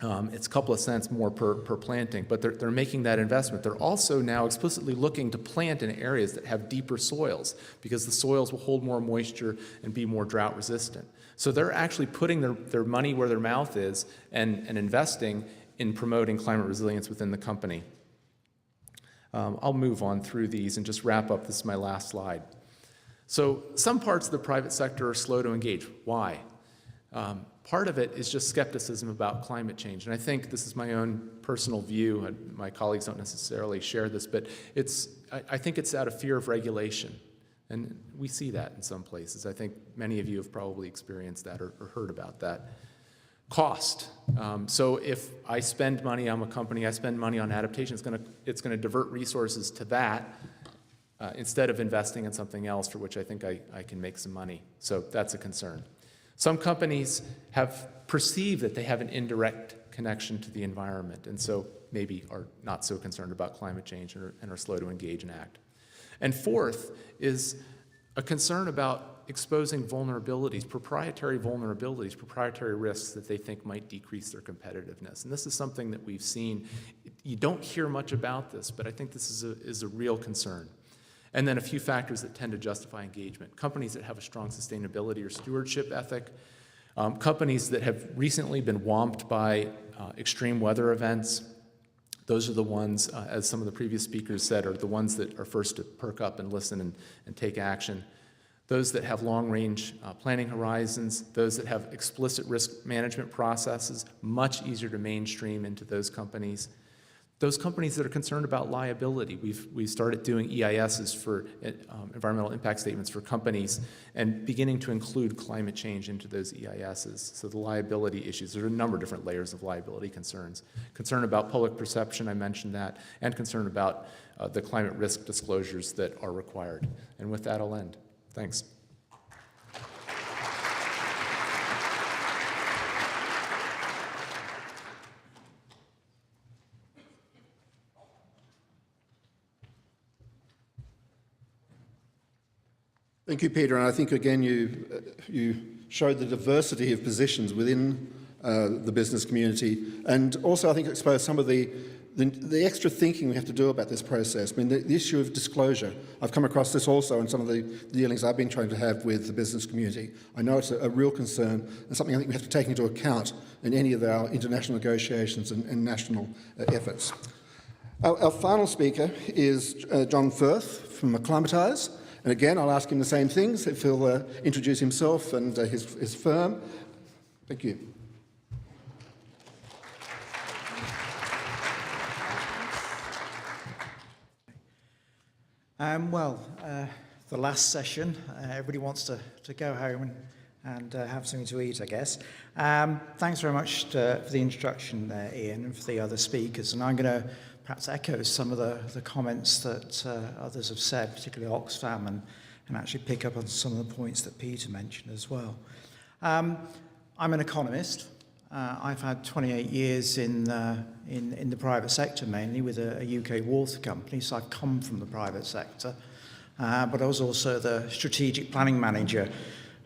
It's a couple of cents more per planting, but they're making that investment. They're also now explicitly looking to plant in areas that have deeper soils because the soils will hold more moisture and be more drought resistant. So they're actually putting their money where their mouth is and investing in promoting climate resilience within the company. I'll move on through these and just wrap up. This is my last slide. So some parts of the private sector are slow to engage. Why? Part of it is just skepticism about climate change. And I think this is my own personal view, and my colleagues don't necessarily share this, but I think it's out of fear of regulation. And we see that in some places. I think many of you have probably experienced that or heard about that. Cost. So if I spend money, I'm a company, I spend money on adaptation, it's going to divert resources to that instead of investing in something else for which I think I can make some money. So that's a concern. Some companies have perceived that they have an indirect connection to the environment, and so maybe are not so concerned about climate change and are slow to engage and act. And fourth is a concern about exposing vulnerabilities, proprietary risks that they think might decrease their competitiveness. And this is something that we've seen. You don't hear much about this, but I think this is a real concern. And then a few factors that tend to justify engagement. Companies that have a strong sustainability or stewardship ethic. Companies that have recently been swamped by extreme weather events. Those are the ones, as some of the previous speakers said, are the ones that are first to perk up and listen and take action. Those that have long-range planning horizons, those that have explicit risk management processes, much easier to mainstream into those companies. Those companies that are concerned about liability. We've started doing EISs for environmental impact statements for companies and beginning to include climate change into those EISs. So the liability issues, there are a number of different layers of liability concerns. Concern about public perception, I mentioned that, and concern about the climate risk disclosures that are required. And with that, I'll end. Thanks. Thank you, Peter. And I think, again, you showed the diversity of positions within the business community, and also, I think, exposed some of the extra thinking we have to do about this process. I mean, the issue of disclosure. I've come across this also in some of the dealings I've been trying to have with the business community. I know it's a real concern and something I think we have to take into account in any of our international negotiations and national efforts. Our final speaker is John Firth from Acclimatise. And again, I'll ask him the same things, if he'll introduce himself and his firm. Thank you. The last session, everybody wants to go home and have something to eat, I guess. Thanks very much for the introduction there, Ian, and for the other speakers. And I'm going to perhaps echo some of the comments that others have said, particularly Oxfam, and actually pick up on some of the points that Peter mentioned as well. I'm an economist. I've had 28 years in the private sector, mainly with a UK water company, so I've come from the private sector. But I was also the strategic planning manager.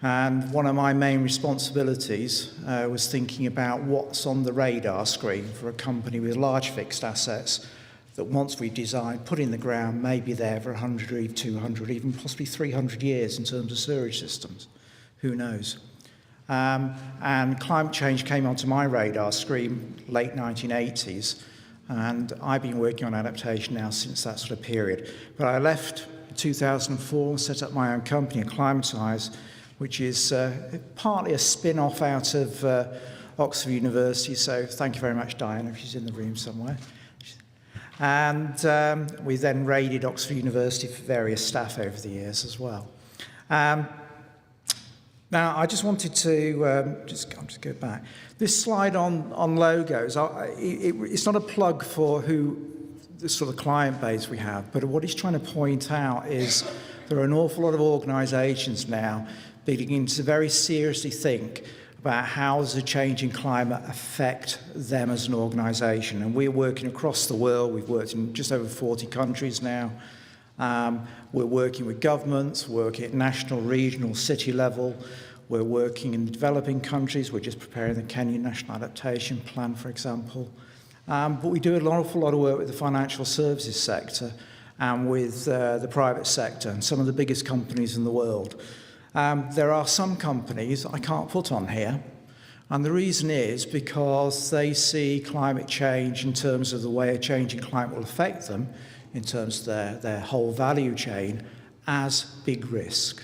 And one of my main responsibilities was thinking about what's on the radar screen for a company with large fixed assets that once we design, put in the ground, may be there for 100 or even 200, even possibly 300 years in terms of sewerage systems. Who knows? And climate change came onto my radar screen late 1980s, and I've been working on adaptation now since that sort of period. But I left in 2004, set up my own company, Acclimatise, which is partly a spin-off out of Oxford University, so thank you very much, Diana, if she's in the room somewhere. And we then raided Oxford University for various staff over the years as well. Now, I just wanted to just go back. This slide on logos, it's not a plug for the sort of client base we have, but what it's trying to point out is there are an awful lot of organisations now beginning to very seriously think about how does a changing climate affect them as an organisation. And we're working across the world. We've worked in just over 40 countries now. We're working with governments, working at national, regional, city level. We're working in the developing countries. We're just preparing the Kenyan National Adaptation Plan, for example. But we do an awful lot of work with the financial services sector and with the private sector and some of the biggest companies in the world. There are some companies I can't put on here, and the reason is because they see climate change in terms of the way a changing climate will affect them, in terms of their whole value chain, as big risk.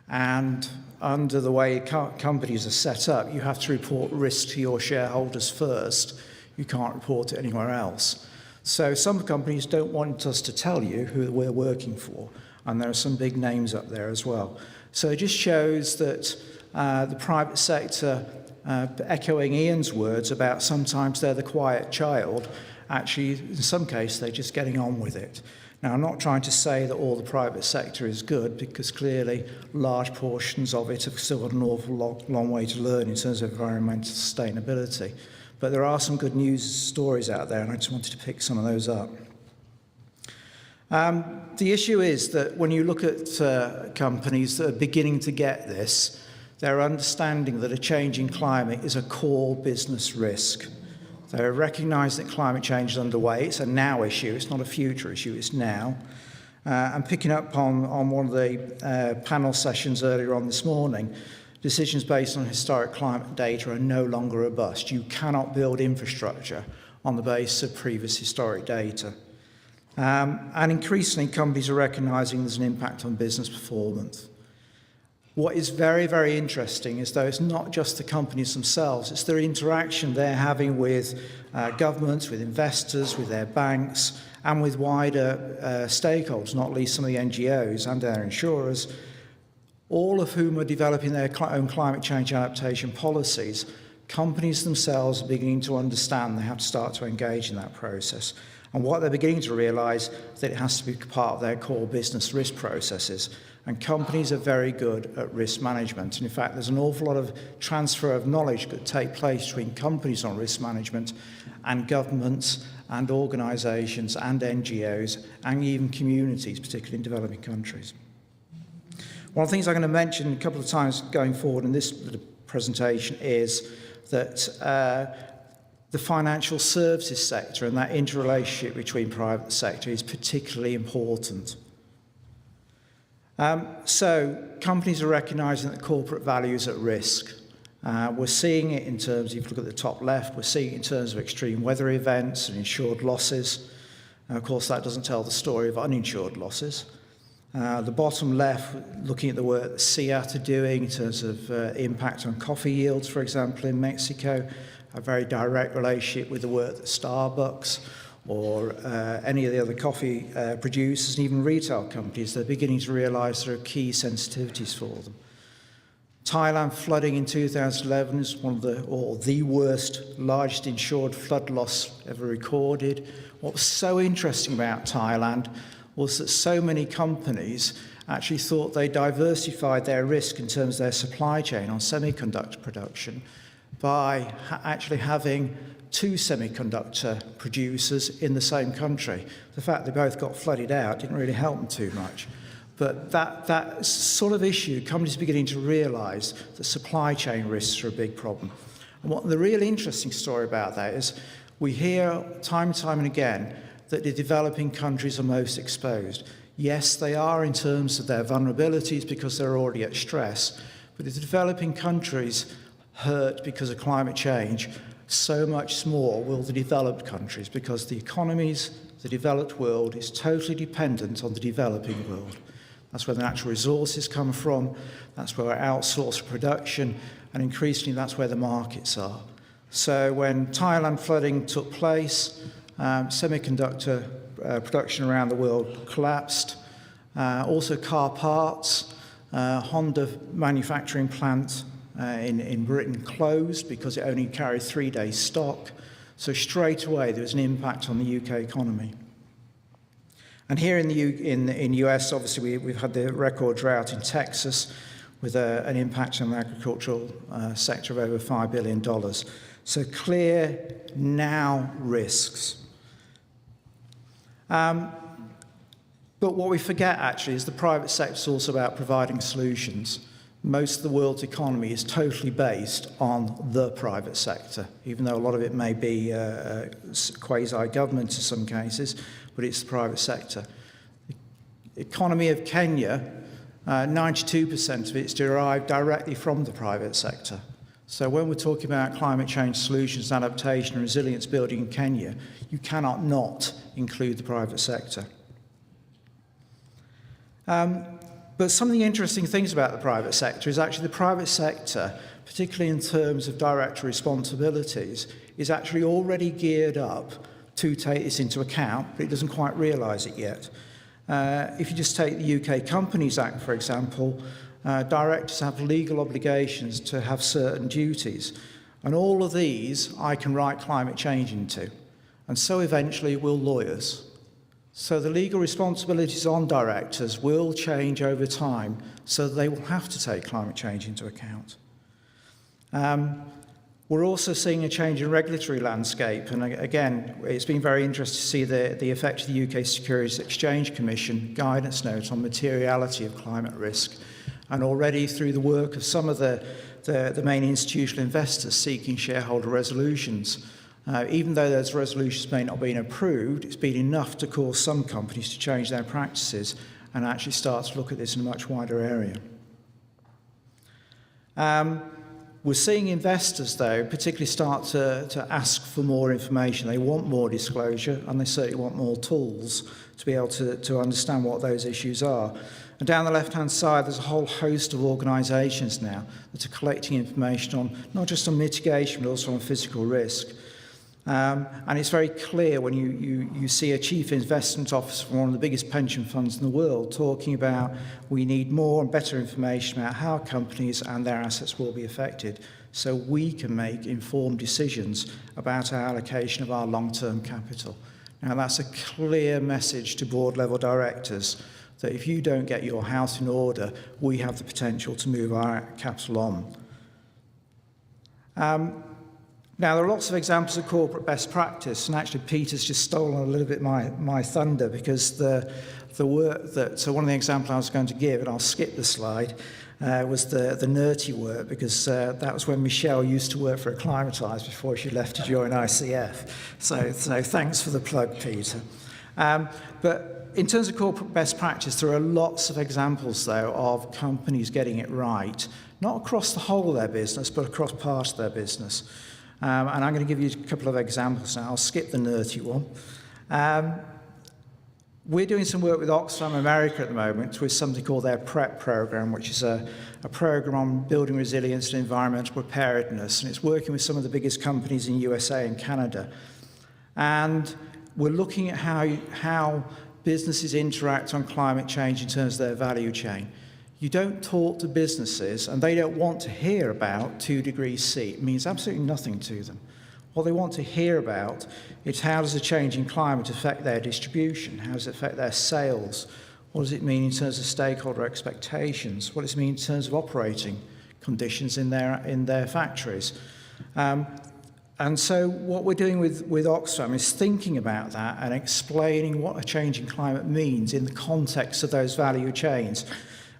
And under the way companies are set up, you have to report risk to your shareholders first. You can't report it anywhere else. So some companies don't want us to tell you who we're working for, and there are some big names up there as well. So it just shows that the private sector, echoing Ian's words about sometimes they're the quiet child, actually, in some cases, they're just getting on with it. Now, I'm not trying to say that all the private sector is good, because clearly large portions of it have still got an awful long way to learn in terms of environmental sustainability. But there are some good news stories out there, and I just wanted to pick some of those up. The issue is that when you look at companies that are beginning to get this, they're understanding that a changing climate is a core business risk. They're recognising that climate change is underway. It's a now issue. It's not a future issue. It's now. And picking up on one of the panel sessions earlier on this morning, decisions based on historic climate data are no longer robust. You cannot build infrastructure on the basis of previous historic data. And increasingly, companies are recognising there's an impact on business performance. What is very, very interesting is, though, it's not just the companies themselves, it's their interaction they're having with governments, with investors, with their banks, and with wider stakeholders, not least some of the NGOs and their insurers, all of whom are developing their own climate change adaptation policies. Companies themselves are beginning to understand they have to start to engage in that process. And what they're beginning to realise is that it has to be part of their core business risk processes. And companies are very good at risk management. And in fact, there's an awful lot of transfer of knowledge that take place between companies on risk management and governments and organisations and NGOs and even communities, particularly in developing countries. One of the things I'm going to mention a couple of times going forward in this presentation is that the financial services sector and that interrelationship between private sector is particularly important. So companies are recognising that corporate value is at risk. We're seeing it in terms, if you look at the top left, we're seeing it in terms of extreme weather events and insured losses. Of course, that doesn't tell the story of uninsured losses. The bottom left, looking at the work that SEAT are doing in terms of impact on coffee yields, for example, in Mexico, a very direct relationship with the work that Starbucks or any of the other coffee producers and even retail companies, they're beginning to realise there are key sensitivities for them. Thailand flooding in 2011 is one of the worst, largest insured flood loss ever recorded. What was so interesting about Thailand was that so many companies actually thought they diversified their risk in terms of their supply chain on semiconductor production by actually having 2 semiconductor producers in the same country. The fact they both got flooded out didn't really help them too much. But that sort of issue, companies are beginning to realise that supply chain risks are a big problem. And what the really interesting story about that is we hear time and time and again that the developing countries are most exposed. Yes, they are in terms of their vulnerabilities because they're already at stress, but if the developing countries hurt because of climate change, so much more will the developed countries, because the economies, the developed world is totally dependent on the developing world. That's where the natural resources come from, that's where outsourced production, and increasingly that's where the markets are. So when Thailand flooding took place, semiconductor production around the world collapsed. Also car parts, Honda manufacturing plant in Britain closed because it only carried 3 days stock. So straight away there was an impact on the UK economy. And here in the US, obviously we've had the record drought in Texas with an impact on the agricultural sector of over $5 billion. So clear now risks. But what we forget actually is the private sector is also about providing solutions. Most of the world's economy is totally based on the private sector, even though a lot of it may be quasi-government in some cases, but it's the private sector. The economy of Kenya, 92% of it is derived directly from the private sector. So when we're talking about climate change solutions, adaptation and resilience building in Kenya, you cannot not include the private sector. But some of the interesting things about the private sector is actually the private sector, particularly in terms of director responsibilities, is actually already geared up to take this into account, but it doesn't quite realise it yet. If you just take the UK Companies Act, for example, directors have legal obligations to have certain duties. And all of these I can write climate change into. And so eventually will lawyers. So the legal responsibilities on directors will change over time so that they will have to take climate change into account. We're also seeing a change in regulatory landscape. And again, it's been very interesting to see the effect of the UK Securities Exchange Commission guidance note on materiality of climate risk. And already through the work of some of the main institutional investors seeking shareholder resolutions, even though those resolutions may not have been approved, it's been enough to cause some companies to change their practices and actually start to look at this in a much wider area. We're seeing investors, though, particularly start to ask for more information. They want more disclosure, and they certainly want more tools to be able to understand what those issues are. And down the left-hand side, there's a whole host of organisations now that are collecting information on not just on mitigation, but also on physical risk. And it's very clear when you see a chief investment officer from one of the biggest pension funds in the world talking about we need more and better information about how companies and their assets will be affected so we can make informed decisions about our allocation of our long-term capital. Now that's a clear message to board-level directors that if you don't get your house in order, we have the potential to move our capital on. Now, there are lots of examples of corporate best practice, and actually Peter's just stolen a little bit my thunder because the work that, so one of the examples I was going to give, and I'll skip the slide, was the NERTI work, because that was when Michelle used to work for Acclimatise before she left to join ICF. So thanks for the plug, Peter. But in terms of corporate best practice, there are lots of examples, though, of companies getting it right, not across the whole of their business, but across part of their business. And I'm going to give you a couple of examples now. I'll skip the NERTI one. We're doing some work with Oxfam America at the moment with something called their PREP program, which is a program on building resilience and environmental preparedness. And it's working with some of the biggest companies in USA and Canada. And we're looking at how businesses interact on climate change in terms of their value chain. You don't talk to businesses, and they don't want to hear about 2 degrees C. It means absolutely nothing to them. What they want to hear about is how does a changing climate affect their distribution? How does it affect their sales? What does it mean in terms of stakeholder expectations? What does it mean in terms of operating conditions in their factories? And so what we're doing with Oxfam is thinking about that and explaining what a changing climate means in the context of those value chains.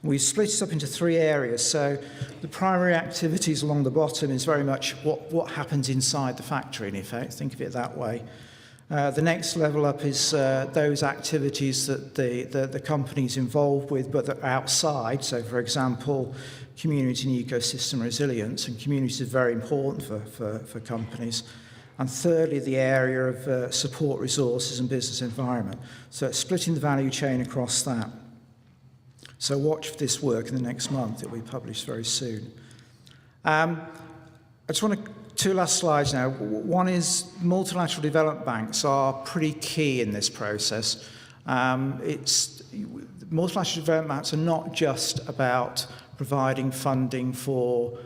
We split it up into 3 areas. So the primary activities along the bottom is very much what happens inside the factory, in effect. Think of it that way. The next level up is those activities that the company's involved with, but that are outside. So, for example, community and ecosystem resilience, and community is very important for companies. And thirdly, the area of support resources and business environment. So it's splitting the value chain across that. So watch for this work in the next month. It will be published very soon. I just want to 2 last slides now. One is multilateral development banks are pretty key in this process. Multilateral development banks are not just about providing funding for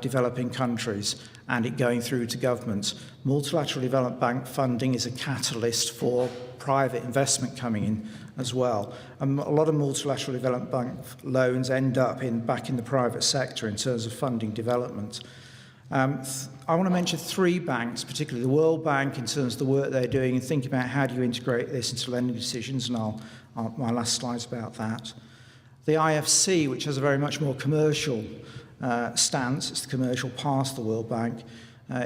developing countries and it going through to governments. Multilateral development bank funding is a catalyst for private investment coming in as well. A lot of multilateral development bank loans end up back in the private sector in terms of funding development. I want to mention 3 banks, particularly the World Bank, in terms of the work they're doing and thinking about how do you integrate this into lending decisions, and my last slide's about that. The IFC, which has a very much more commercial stance, it's the commercial part of the World Bank.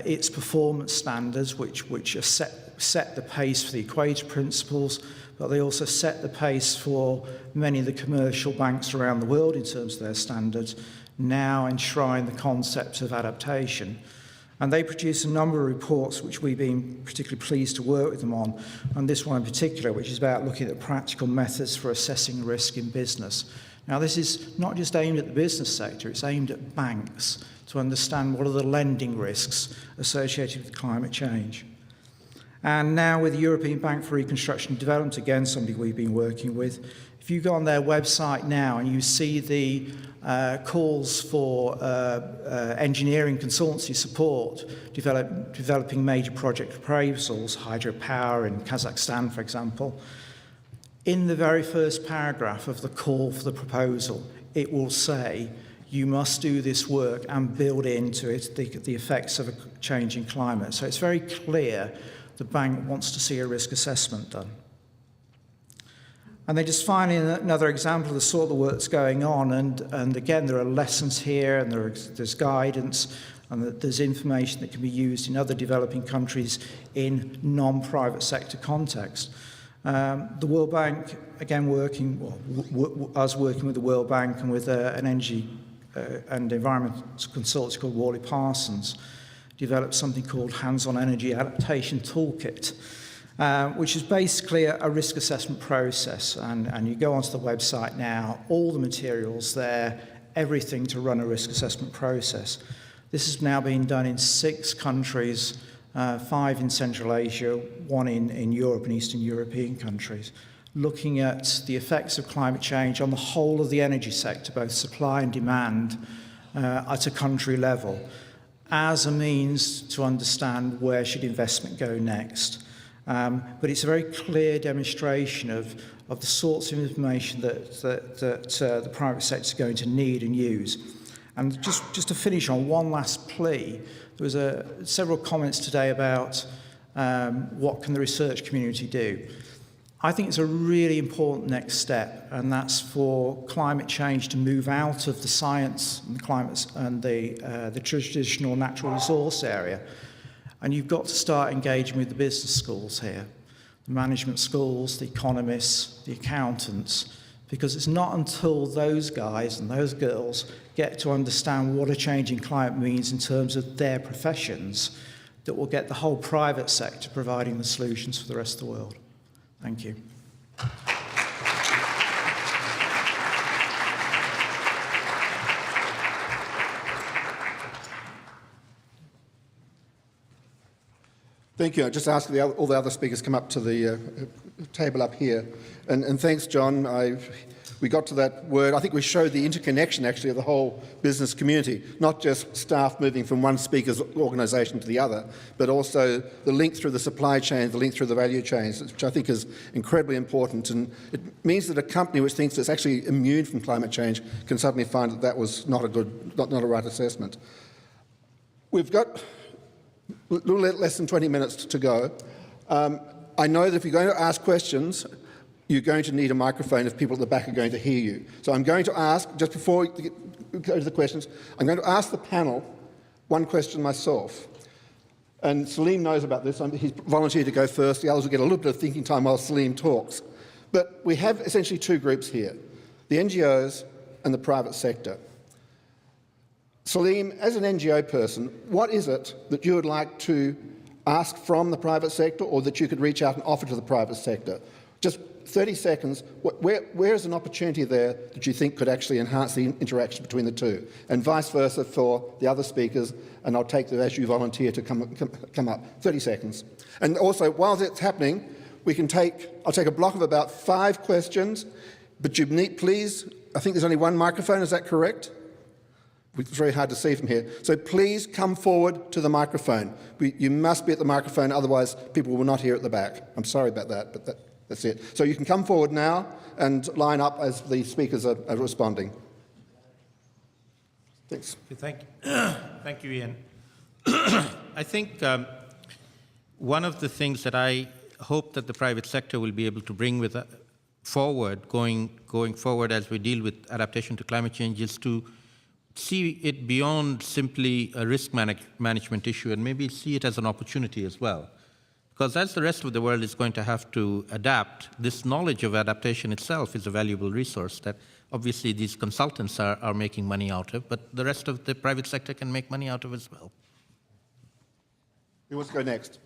Its performance standards, which are set the pace for the Equator Principles, but they also set the pace for many of the commercial banks around the world in terms of their standards, now enshrine the concept of adaptation. And they produce a number of reports which we've been particularly pleased to work with them on, and this one in particular, which is about looking at practical methods for assessing risk in business. Now, this is not just aimed at the business sector, it's aimed at banks to understand what are the lending risks associated with climate change. And now with the European Bank for Reconstruction and Development, again, somebody we've been working with, if you go on their website now and you see the calls for engineering consultancy support, developing major project appraisals, hydropower in Kazakhstan, for example, in the very first paragraph of the call for the proposal, it will say, you must do this work and build into it the effects of a changing climate. So it's very clear the bank wants to see a risk assessment done. And then just finally, another example of the sort of the work that's going on, and again, there are lessons here, and there's guidance, and there's information that can be used in other developing countries in non-private sector context. The World Bank, again, us working with the World Bank and with an energy and environmental consultant called Worley Parsons, developed something called Hands-on Energy Adaptation Toolkit, which is basically a risk assessment process. And you go onto the website now, all the materials there, everything to run a risk assessment process. This is now being done in 6 countries, 5 in Central Asia, 1 in Europe and Eastern European countries, looking at the effects of climate change on the whole of the energy sector, both supply and demand, at a country level, as a means to understand where should investment go next. But it's a very clear demonstration of the sorts of information that the private sector is going to need and use. And just to finish on one last plea, there was several comments today about what can the research community do. I think it's a really important next step, and that's for climate change to move out of the science and the climate and the traditional natural resource area. And you've got to start engaging with the business schools here, the management schools, the economists, the accountants, because it's not until those guys and those girls get to understand what a changing climate means in terms of their professions that will get the whole private sector providing the solutions for the rest of the world. Thank you. Thank you. I just ask all the other speakers come up to the table up here. And thanks, John. We got to that word. I think we showed the interconnection, actually, of the whole business community, not just staff moving from one speaker's organisation to the other, but also the link through the supply chain, the link through the value chains, which I think is incredibly important. And it means that a company which thinks it's actually immune from climate change can suddenly find that that was not a right assessment. We've got a little less than 20 minutes to go. I know that if you're going to ask questions, you're going to need a microphone if people at the back are going to hear you. So I'm going to ask, just before we go to the questions, I'm going to ask the panel one question myself. And Salim knows about this. He's volunteered to go first. The others will get a little bit of thinking time while Salim talks. But we have essentially two groups here, the NGOs and the private sector. Salim, as an NGO person, what is it that you would like to ask from the private sector or that you could reach out and offer to the private sector? Just 30 seconds, where is an opportunity there that you think could actually enhance the interaction between the two? And vice versa for the other speakers, and I'll take them as you volunteer to come up. 30 seconds. And also, while that's happening, I'll take a block of about 5 questions, but you need, please, I think there's only one microphone, is that correct? It's very hard to see from here. So please come forward to the microphone. You must be at the microphone, otherwise people will not hear at the back. I'm sorry about that, but that's it. So you can come forward now and line up as the speakers are responding. Thanks. Thank you, Ian. I think one of the things that I hope that the private sector will be able to bring forward, going forward as we deal with adaptation to climate change, is to see it beyond simply a risk management issue and maybe see it as an opportunity as well. Because as the rest of the world is going to have to adapt, this knowledge of adaptation itself is a valuable resource that obviously these consultants are making money out of, but the rest of the private sector can make money out of as well. Who wants to go next?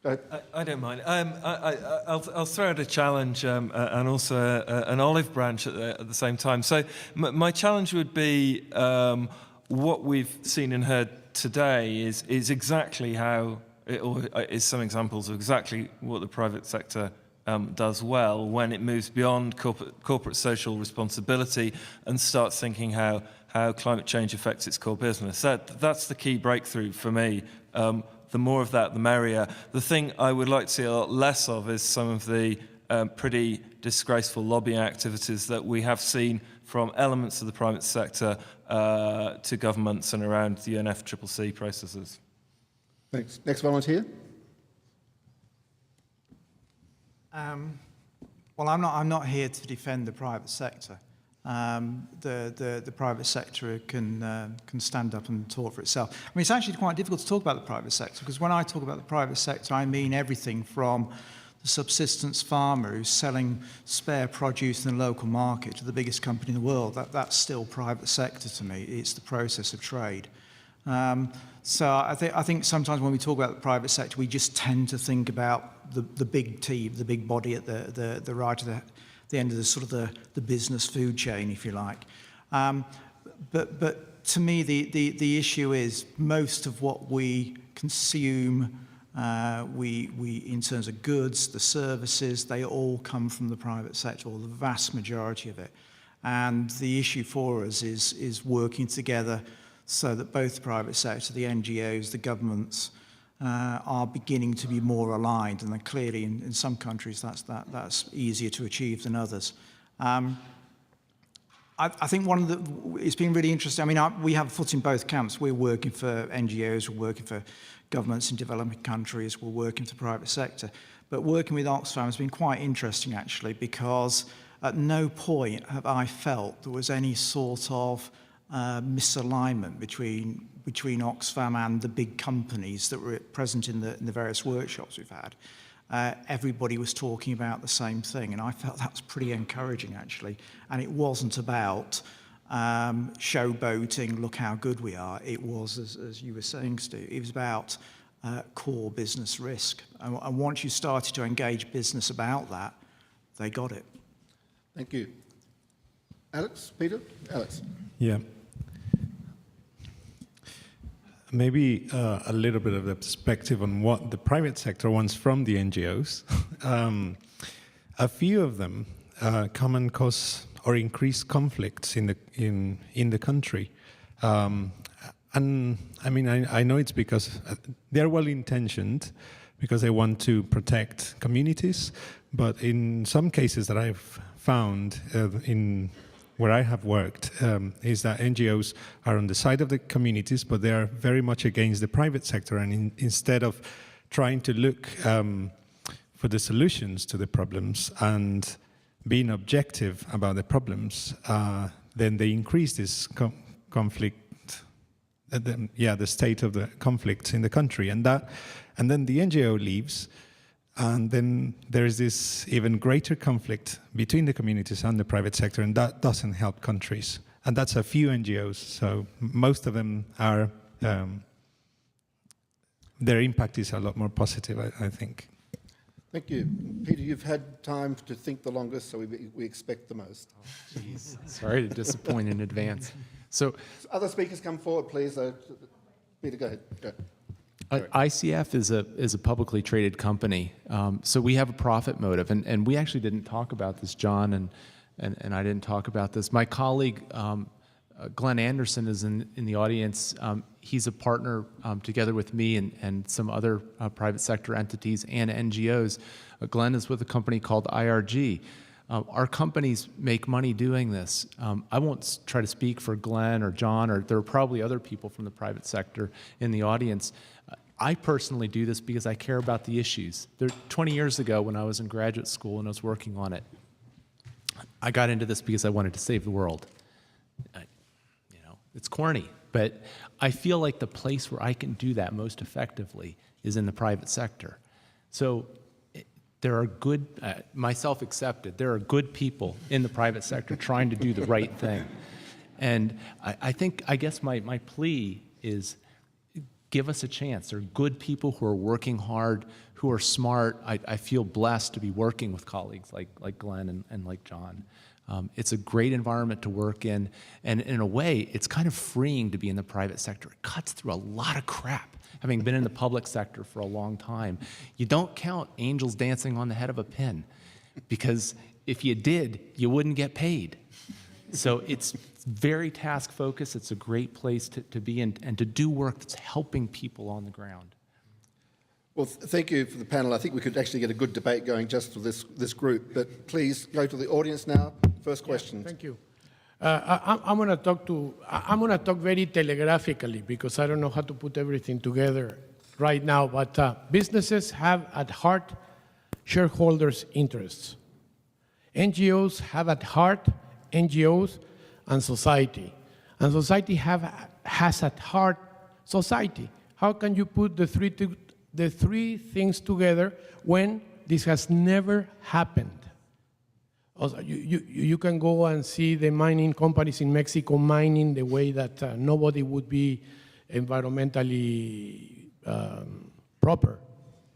Go ahead. I don't mind. I'll throw out a challenge and also an olive branch at the same time. So my challenge would be what we've seen and heard today is exactly how, or is some examples of exactly what the private sector does well when it moves beyond corporate social responsibility and starts thinking how climate change affects its core business. That's the key breakthrough for me. The more of that, the merrier. The thing I would like to see a lot less of is some of the pretty disgraceful lobbying activities that we have seen from elements of the private sector to governments and around the UNFCCC processes. Thanks. Next volunteer. Well, I'm not here to defend the private sector. The private sector can stand up and talk for itself. I mean, it's actually quite difficult to talk about the private sector because when I talk about the private sector, I mean everything from the subsistence farmer who's selling spare produce in the local market to the biggest company in the world. That's still private sector to me. It's the process of trade. So I think sometimes when we talk about the private sector, we just tend to think about the big team, the big body at the right of the end of the sort of the business food chain, if you like. But to me, the issue is most of what we consume, we in terms of goods, the services, they all come from the private sector, or the vast majority of it. And the issue for us is working together so that both the private sector, the NGOs, the governments, are beginning to be more aligned, and then clearly in some countries that's easier to achieve than others. I think it's been really interesting. I mean, we have a foot in both camps. We're working for NGOs, we're working for governments in developing countries, we're working for the private sector. But working with Oxfam has been quite interesting, actually, because at no point have I felt there was any sort of misalignment between Oxfam and the big companies that were present in the various workshops we've had. Everybody was talking about the same thing, and I felt that was pretty encouraging, actually. And it wasn't about showboating, look how good we are. It was, as you were saying, Stu, it was about core business risk. And once you started to engage business about that, they got it. Thank you. Alex, Peter? Alex. Yeah. Maybe a little bit of the perspective on what the private sector wants from the NGOs. A few of them come and cause or increase conflicts in the country. And I mean, I know it's because they're well-intentioned, because they want to protect communities, but in some cases that I've found in where I have worked is that NGOs are on the side of the communities, but they are very much against the private sector. And instead of trying to look for the solutions to the problems and being objective about the problems, then they increase this conflict, the state of the conflicts in the country. And then the NGO leaves, and then there is this even greater conflict between the communities and the private sector, and that doesn't help countries. And that's a few NGOs, so most of them are, their impact is a lot more positive, I think. Thank you. Peter, you've had time to think the longest, so we expect the most. Oh, geez. Sorry to disappoint in advance. So, Other speakers come forward, please. Peter, go ahead. Go. ICF is a publicly traded company, so we have a profit motive, and we actually didn't talk about this, John, and I didn't talk about this. My colleague, Glenn Anderson, is in the audience. He's a partner together with me and some other private sector entities and NGOs. Glenn is with a company called IRG. Our companies make money doing this. I won't try to speak for Glenn or John, or there are probably other people from the private sector in the audience. I personally do this because I care about the issues. 20 years ago, when I was in graduate school and I was working on it, I got into this because I wanted to save the world. It's corny, but I feel like the place where I can do that most effectively is in the private sector. So there are good, myself accepted, there are good people in the private sector trying to do the right thing. And I guess my plea is, give us a chance. There are good people who are working hard, who are smart. I feel blessed to be working with colleagues like Glenn and like John. It's a great environment to work in, and in a way, it's kind of freeing to be in the private sector. It cuts through a lot of crap. Having been in the public sector for a long time, you don't count angels dancing on the head of a pin, because if you did, you wouldn't get paid. So it's very task-focused. It's a great place to be in and to do work that's helping people on the ground. Well, thank you for the panel. I think we could actually get a good debate going just with this group. But please go to the audience now. First question. Thank you. I'm going to talk very telegraphically because I don't know how to put everything together right now. But businesses have at heart shareholders' interests. NGOs have at heart NGOs and society. And society has at heart society. How can you put the three things together when this has never happened? Also, you can go and see the mining companies in Mexico mining the way that nobody would be environmentally proper,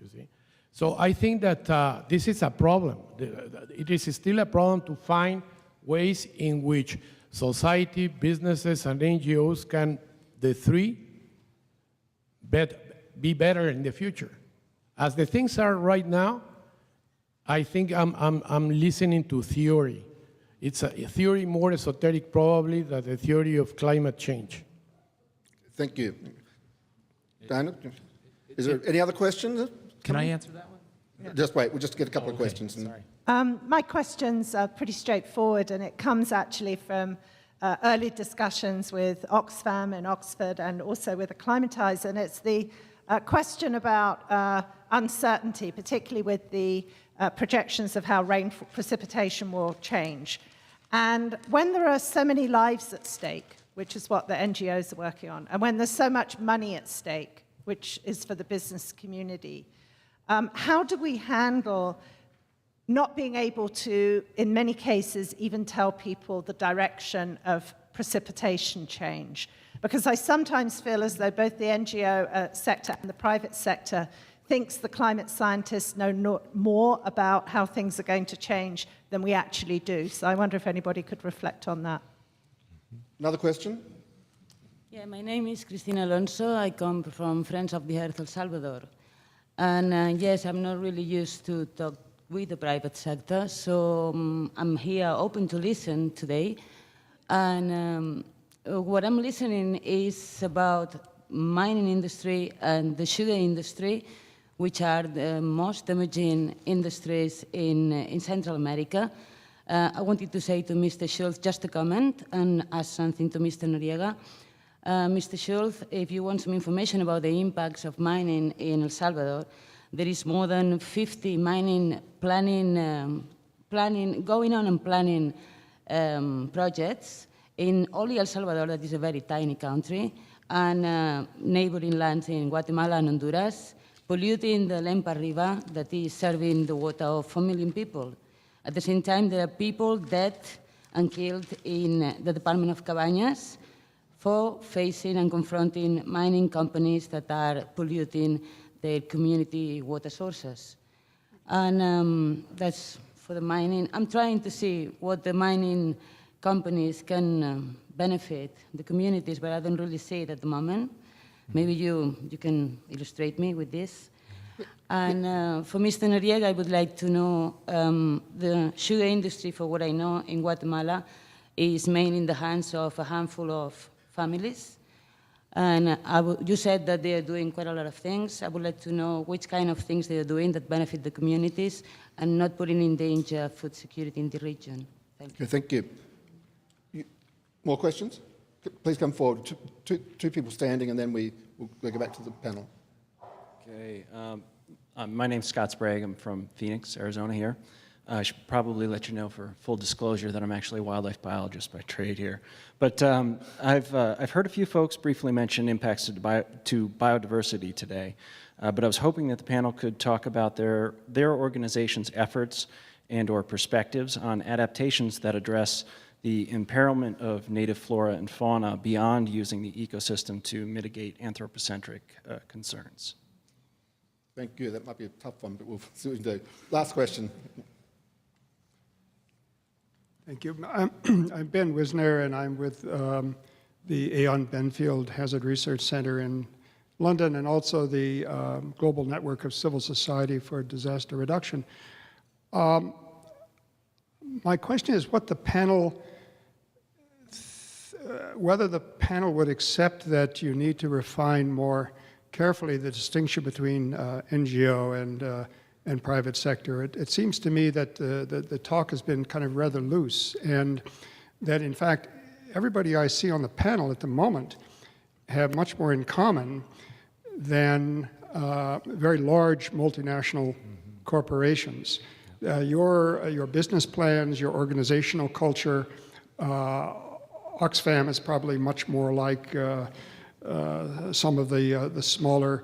you see. So I think that this is a problem. It is still a problem to find ways in which society, businesses, and NGOs can, the three, be better in the future. As the things are right now, I think I'm listening to theory. It's a theory more esoteric probably than the theory of climate change. Thank you. Diana, is there any other questions? Can I answer that one? Just wait, we'll just get a couple of questions. Sorry. My questions are pretty straightforward, and it comes actually from early discussions with Oxfam in Oxford and also with Acclimatize, and it's the question about uncertainty, particularly with the projections of how precipitation will change. And when there are so many lives at stake, which is what the NGOs are working on, and when there's so much money at stake, which is for the business community, how do we handle not being able to, in many cases, even tell people the direction of precipitation change? Because I sometimes feel as though both the NGO sector and the private sector thinks the climate scientists know more about how things are going to change than we actually do. So I wonder if anybody could reflect on that. Another question? Yeah, my name is Cristina Alonso. I come from Friends of the Earth El Salvador. And yes, I'm not really used to talk with the private sector, so I'm here open to listen today. And what I'm listening is about mining industry and the sugar industry, which are the most damaging industries in Central America. I wanted to say to Mr. Schultz just a comment and ask something to Mr. Noriega. Mr. Schultz, if you want some information about the impacts of mining in El Salvador, there is more than 50 mining planning projects in only El Salvador, that is a very tiny country, and neighboring lands in Guatemala and Honduras, polluting the Lempa River that is serving the water of 4 million people. At the same time, there are people dead and killed in the Department of Cabañas for facing and confronting mining companies that are polluting their community water sources. And that's for the mining. I'm trying to see what the mining companies can benefit the communities, but I don't really see it at the moment. Maybe you can illustrate me with this. And for Mr. Noriega, I would like to know the sugar industry, for what I know, in Guatemala is mainly in the hands of a handful of families. And you said that they are doing quite a lot of things. I would like to know which kind of things they are doing that benefit the communities and not putting in danger food security in the region. Thank you. Okay, thank you. More questions? Please come forward. Two people standing, and then we'll go back to the panel. Okay. My name's Scott Sprague. I'm from Phoenix, Arizona here. I should probably let you know, for full disclosure, that I'm actually a wildlife biologist by trade here. But I've heard a few folks briefly mention impacts to biodiversity today. But I was hoping that the panel could talk about their organization's efforts and or perspectives on adaptations that address the imperilment of native flora and fauna beyond using the ecosystem to mitigate anthropocentric concerns. Thank you. That might be a tough one, but we'll see what we can do. Last question. Thank you. I'm Ben Wisner, and I'm with the Aon Benfield Hazard Research Center in London, and also the Global Network of Civil Society for Disaster Reduction. My question is whether the panel would accept that you need to refine more carefully the distinction between NGO and private sector. It seems to me that the talk has been kind of rather loose, and that in fact everybody I see on the panel at the moment have much more in common than very large multinational corporations. Your business plans, your organizational culture, Oxfam is probably much more like some of the smaller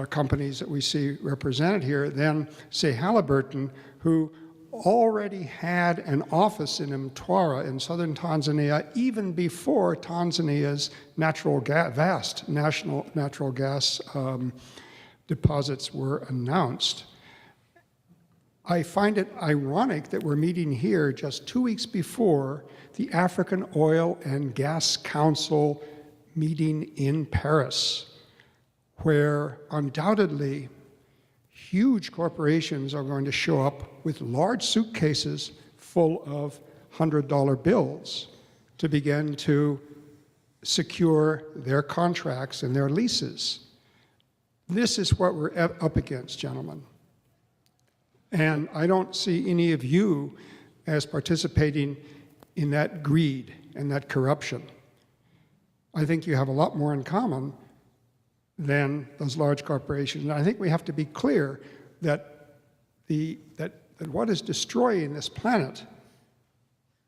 companies that we see represented here than, say, Halliburton, who already had an office in Mtwara in southern Tanzania even before Tanzania's vast national natural gas deposits were announced. I find it ironic that we're meeting here just 2 weeks before the African Oil and Gas Council meeting in Paris, where undoubtedly huge corporations are going to show up with large suitcases full of $100 bills to begin to secure their contracts and their leases. This is what we're up against, gentlemen. And I don't see any of you as participating in that greed and that corruption. I think you have a lot more in common than those large corporations. And I think we have to be clear that what is destroying this planet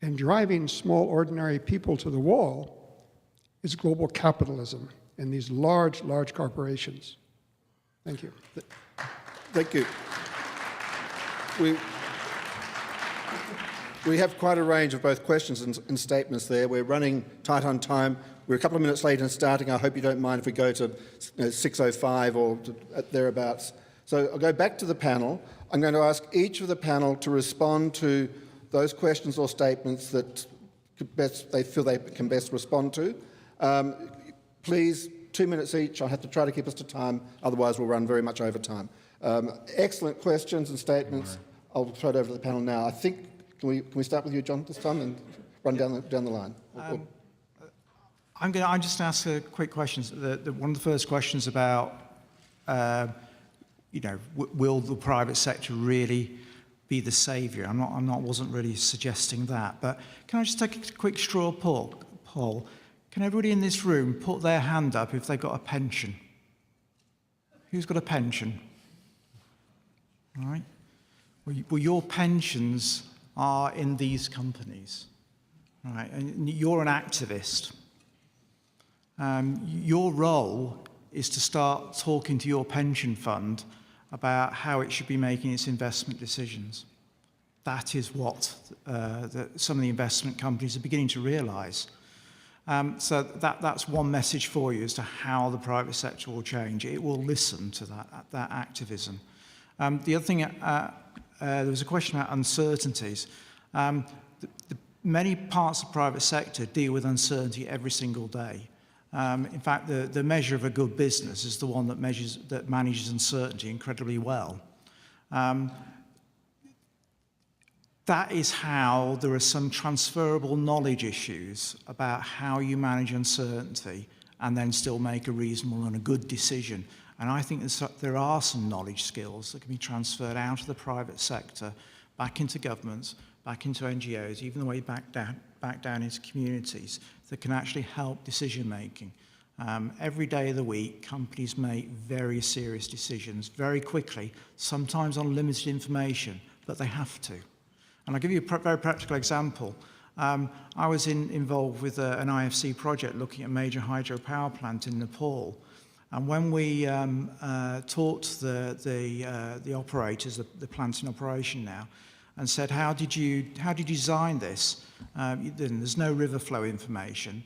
and driving small, ordinary people to the wall is global capitalism and these large, large corporations. Thank you. Thank you. We have quite a range of both questions and statements there. We're running tight on time. We're a couple of minutes late in starting. I hope you don't mind if we go to 6:05 or thereabouts. So I'll go back to the panel. I'm going to ask each of the panel to respond to those questions or statements that they feel they can best respond to. Please, 2 minutes each. I'll have to try to keep us to time, otherwise we'll run very much over time. Excellent questions and statements. I'll throw it over to the panel now. I think, can we start with you, John, this time, and run down the line? I'm just going to ask a quick question. One of the first questions about, will the private sector really be the saviour? Wasn't really suggesting that. But can I just take a quick straw poll? Can everybody in this room put their hand up if they've got a pension? Who's got a pension? All right. Well, your pensions are in these companies. All right. And you're an activist. Your role is to start talking to your pension fund about how it should be making its investment decisions. That is what some of the investment companies are beginning to realise. So that's one message for you as to how the private sector will change. It will listen to that activism. The other thing, there was a question about uncertainties. Many parts of the private sector deal with uncertainty every single day. In fact, the measure of a good business is the one that manages uncertainty incredibly well. That is how there are some transferable knowledge issues about how you manage uncertainty and then still make a reasonable and a good decision. And I think there are some knowledge skills that can be transferred out of the private sector, back into governments, back into NGOs, even the way back down into communities, that can actually help decision making. Every day of the week, companies make very serious decisions very quickly, sometimes on limited information, but they have to. And I'll give you a very practical example. I was involved with an IFC project looking at a major hydropower plant in Nepal. And when we taught the operators, the plant's in operation now, and said, how did you design this? There's no river flow information.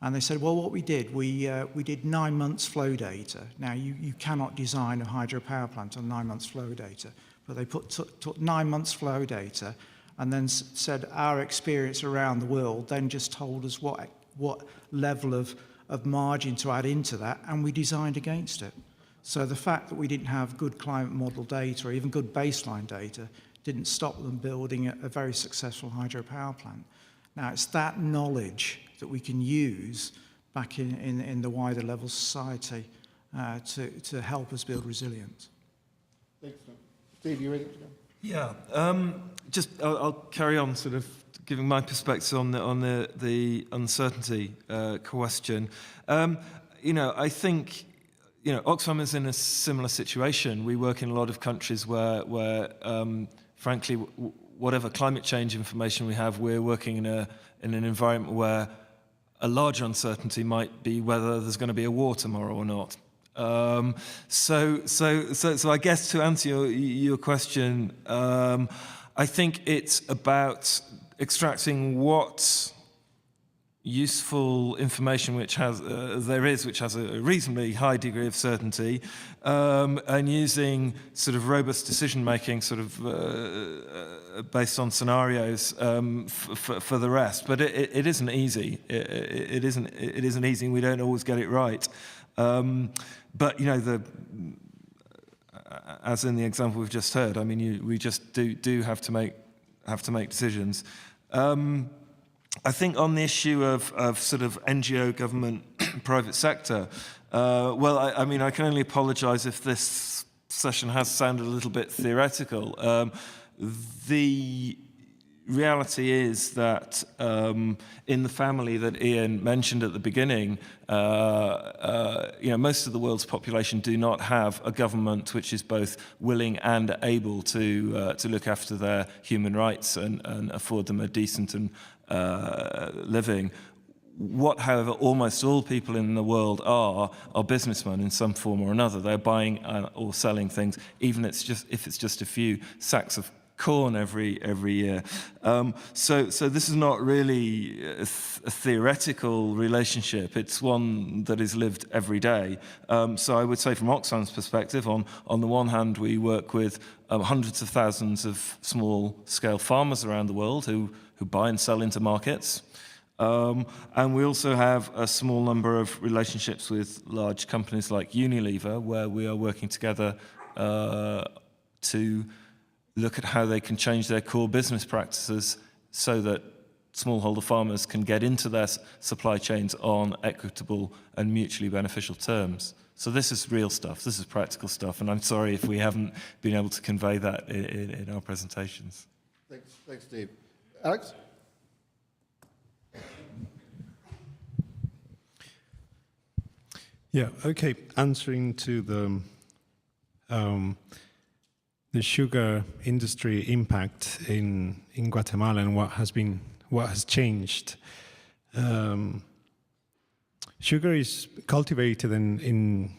And they said, well, what we did 9 months flow data. Now, you cannot design a hydropower plant on 9 months flow data, but they took 9 months flow data and then said our experience around the world, then just told us what level of margin to add into that, and we designed against it. So the fact that we didn't have good climate model data or even good baseline data didn't stop them building a very successful hydropower plant. Now, it's that knowledge that we can use back in the wider level society to help us build resilience. Excellent. Steve, you ready to go? Yeah, I'll carry on sort of giving my perspective on the uncertainty question. I think, Oxfam is in a similar situation. We work in a lot of countries where frankly, whatever climate change information we have, we're working in an environment where a large uncertainty might be whether there's going to be a war tomorrow or not. So I guess to answer your question, I think it's about extracting what useful information which has a reasonably high degree of certainty, and using sort of robust decision making, sort of based on scenarios for the rest. But it isn't easy. It isn't easy. And we don't always get it right. But as in the example we've just heard, I mean, we just do have to make decisions. I think on the issue of sort of NGO, government, private sector, I mean, I can only apologise if this session has sounded a little bit theoretical. The reality is that in the family that Ian mentioned at the beginning, most of the world's population do not have a government which is both willing and able to look after their human rights and afford them a decent and living. What, however, almost all people in the world are businessmen in some form or another. They're buying or selling things, even if it's just a few sacks of corn every year. So this is not really a theoretical relationship. It's one that is lived every day. So I would say from Oxfam's perspective, on the one hand, we work with hundreds of thousands of small-scale farmers around the world who buy and sell into markets. And we also have a small number of relationships with large companies like Unilever, where we are working together to look at how they can change their core business practices so that smallholder farmers can get into their supply chains on equitable and mutually beneficial terms. So this is real stuff, this is practical stuff, and I'm sorry if we haven't been able to convey that in our presentations. Thanks, Steve. Alex? Yeah, okay. Answering to the sugar industry impact in Guatemala and what has changed. Sugar is cultivated in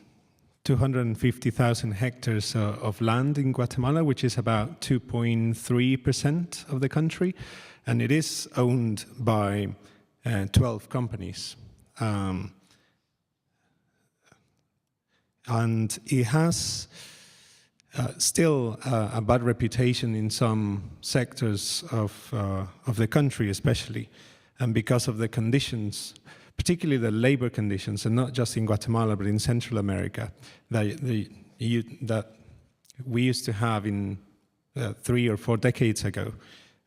250,000 hectares of land in Guatemala, which is about 2.3% of the country, and it is owned by 12 companies. And it has still a bad reputation in some sectors of the country, especially, and because of the conditions, particularly the labor conditions, and not just in Guatemala but in Central America, that we used to have in 3 or 4 decades ago.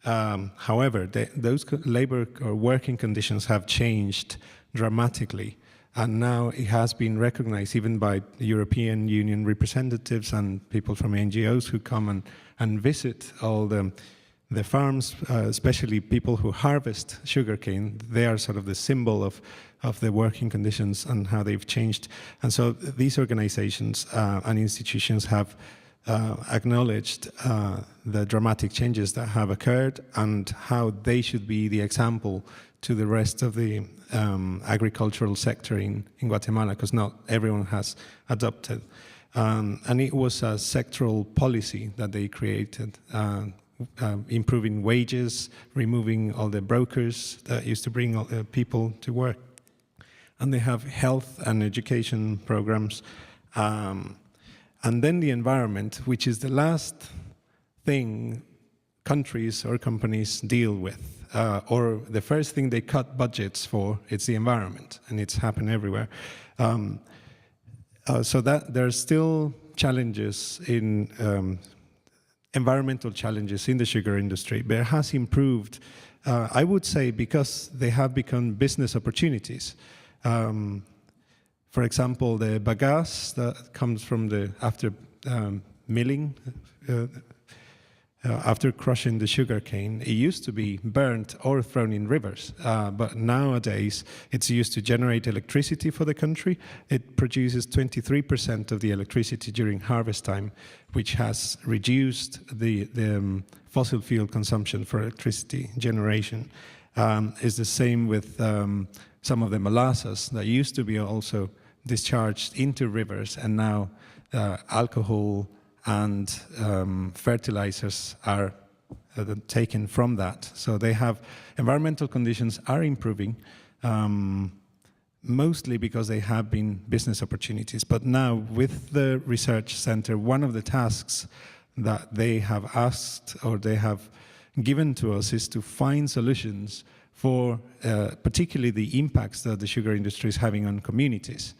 However, those labor or working conditions have changed dramatically. And now it has been recognized even by the European Union representatives and people from NGOs who come and visit all the farms, especially people who harvest sugarcane. They are sort of the symbol of the working conditions and how they've changed. And so these organizations and institutions have acknowledged the dramatic changes that have occurred and how they should be the example to the rest of the agricultural sector in Guatemala, because not everyone has adopted. And it was a sectoral policy that they created, improving wages, removing all the brokers that used to bring all the people to work. And they have health and education programs. And then the environment, which is the last thing countries or companies deal with. Or the first thing they cut budgets for, it's the environment, and it's happened everywhere. So that there's still challenges in environmental challenges in the sugar industry, but it has improved, I would say, because they have become business opportunities. For example, the bagasse that comes from after milling, after crushing the sugarcane, it used to be burnt or thrown in rivers, but nowadays it's used to generate electricity for the country. It produces 23% of the electricity during harvest time, which has reduced the fossil fuel consumption for electricity generation. It's the same with some of the molasses that used to be also discharged into rivers, and now alcohol and fertilizers are taken from that. So they have, environmental conditions are improving, mostly because they have been business opportunities. But now with the research center, one of the tasks that they have asked or they have given to us is to find solutions for particularly the impacts that the sugar industry is having on communities.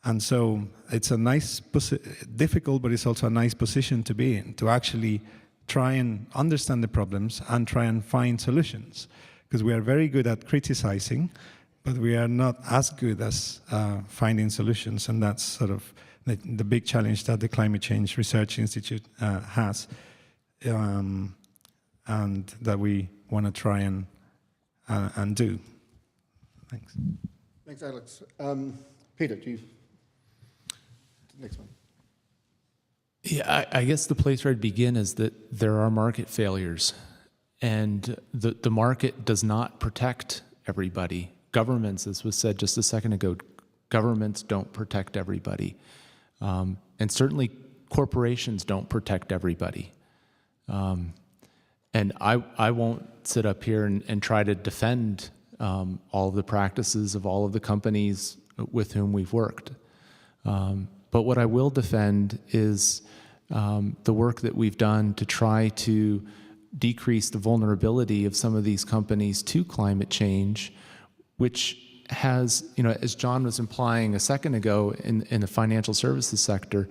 And so it's a nice, difficult, but it's also a nice position to be in, to actually try and understand the problems and try and find solutions. Because we are very good at criticizing, but we are not as good as finding solutions. And that's sort of the big challenge that the Climate Change Research Institute has, and that we want to try and do. Thanks. Thanks, Alex. Peter, do you? Next one. Yeah, I guess the place where I'd begin is that there are market failures, and the market does not protect everybody. Governments, as was said just a second ago, governments don't protect everybody. And certainly corporations don't protect everybody. And I won't sit up here and try to defend all of the practices of all of the companies with whom we've worked. But what I will defend is the work that we've done to try to decrease the vulnerability of some of these companies to climate change, which has, as John was implying a second ago in the financial services sector,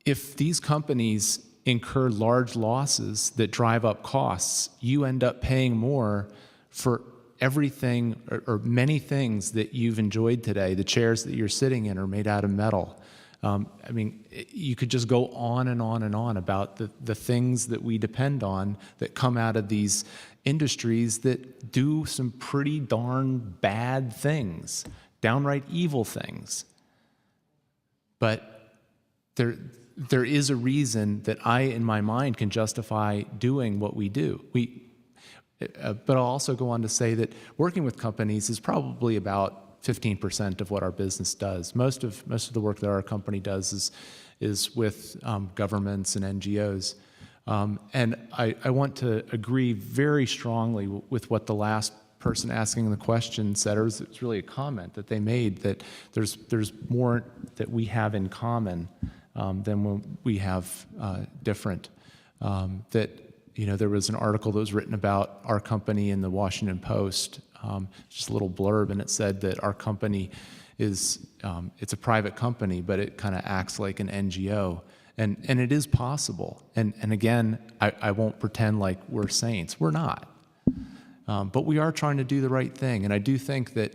if these companies incur large losses that drive up costs, you end up paying more for everything or many things that you've enjoyed today. The chairs that you're sitting in are made out of metal. I mean, you could just go on and on and on about the things that we depend on that come out of these industries that do some pretty darn bad things, downright evil things. But there is a reason that I, in my mind, can justify doing what we do. But I'll also go on to say that working with companies is probably about 15% of what our business does. Most of the work that our company does is with governments and NGOs. And I want to agree very strongly with what the last person asking the question said, or it's really a comment that they made, that there's more that we have in common than when we have different. There was an article that was written about our company in the Washington Post, just a little blurb, and it said that our company it's a private company, but it kind of acts like an NGO. And it is possible. And again, I won't pretend like we're saints. We're not. But we are trying to do the right thing. And I do think that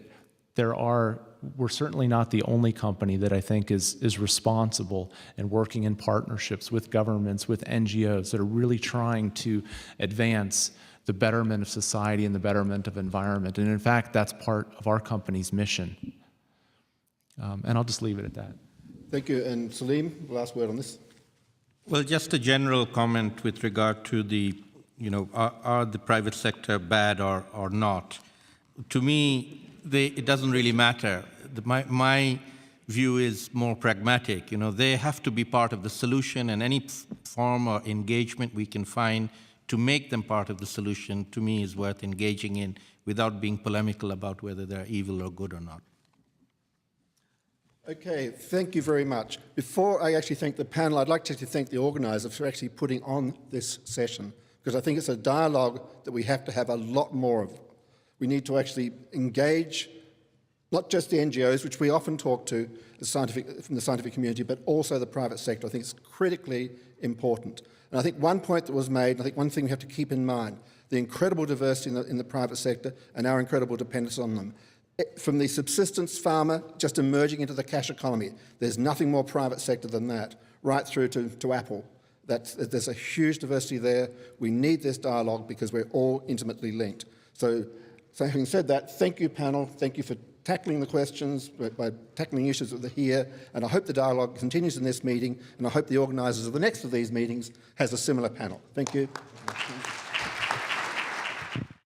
we're certainly not the only company that I think is responsible and working in partnerships with governments, with NGOs that are really trying to advance the betterment of society and the betterment of environment. And in fact, that's part of our company's mission. And I'll just leave it at that. Thank you. And Salim, last word on this. Well, just a general comment with regard to are the private sector bad or not? To me, it doesn't really matter. My view is more pragmatic. They have to be part of the solution, and any form or engagement we can find to make them part of the solution, to me, is worth engaging in without being polemical about whether they're evil or good or not. Okay, thank you very much. Before I actually thank the panel, I'd like to thank the organisers for actually putting on this session, because I think it's a dialogue that we have to have a lot more of. We need to actually engage not just the NGOs, which we often talk to from the scientific community, but also the private sector. I think it's critically important. And I think one point that was made, and I think one thing we have to keep in mind, the incredible diversity in the private sector and our incredible dependence on them. From the subsistence farmer just emerging into the cash economy, there's nothing more private sector than that, right through to Apple. There's a huge diversity there. We need this dialogue because we're all intimately linked. So having said that, thank you, panel. Thank you for tackling the questions, by tackling issues that are here, and I hope the dialogue continues in this meeting, and I hope the organisers of the next of these meetings has a similar panel. Thank you.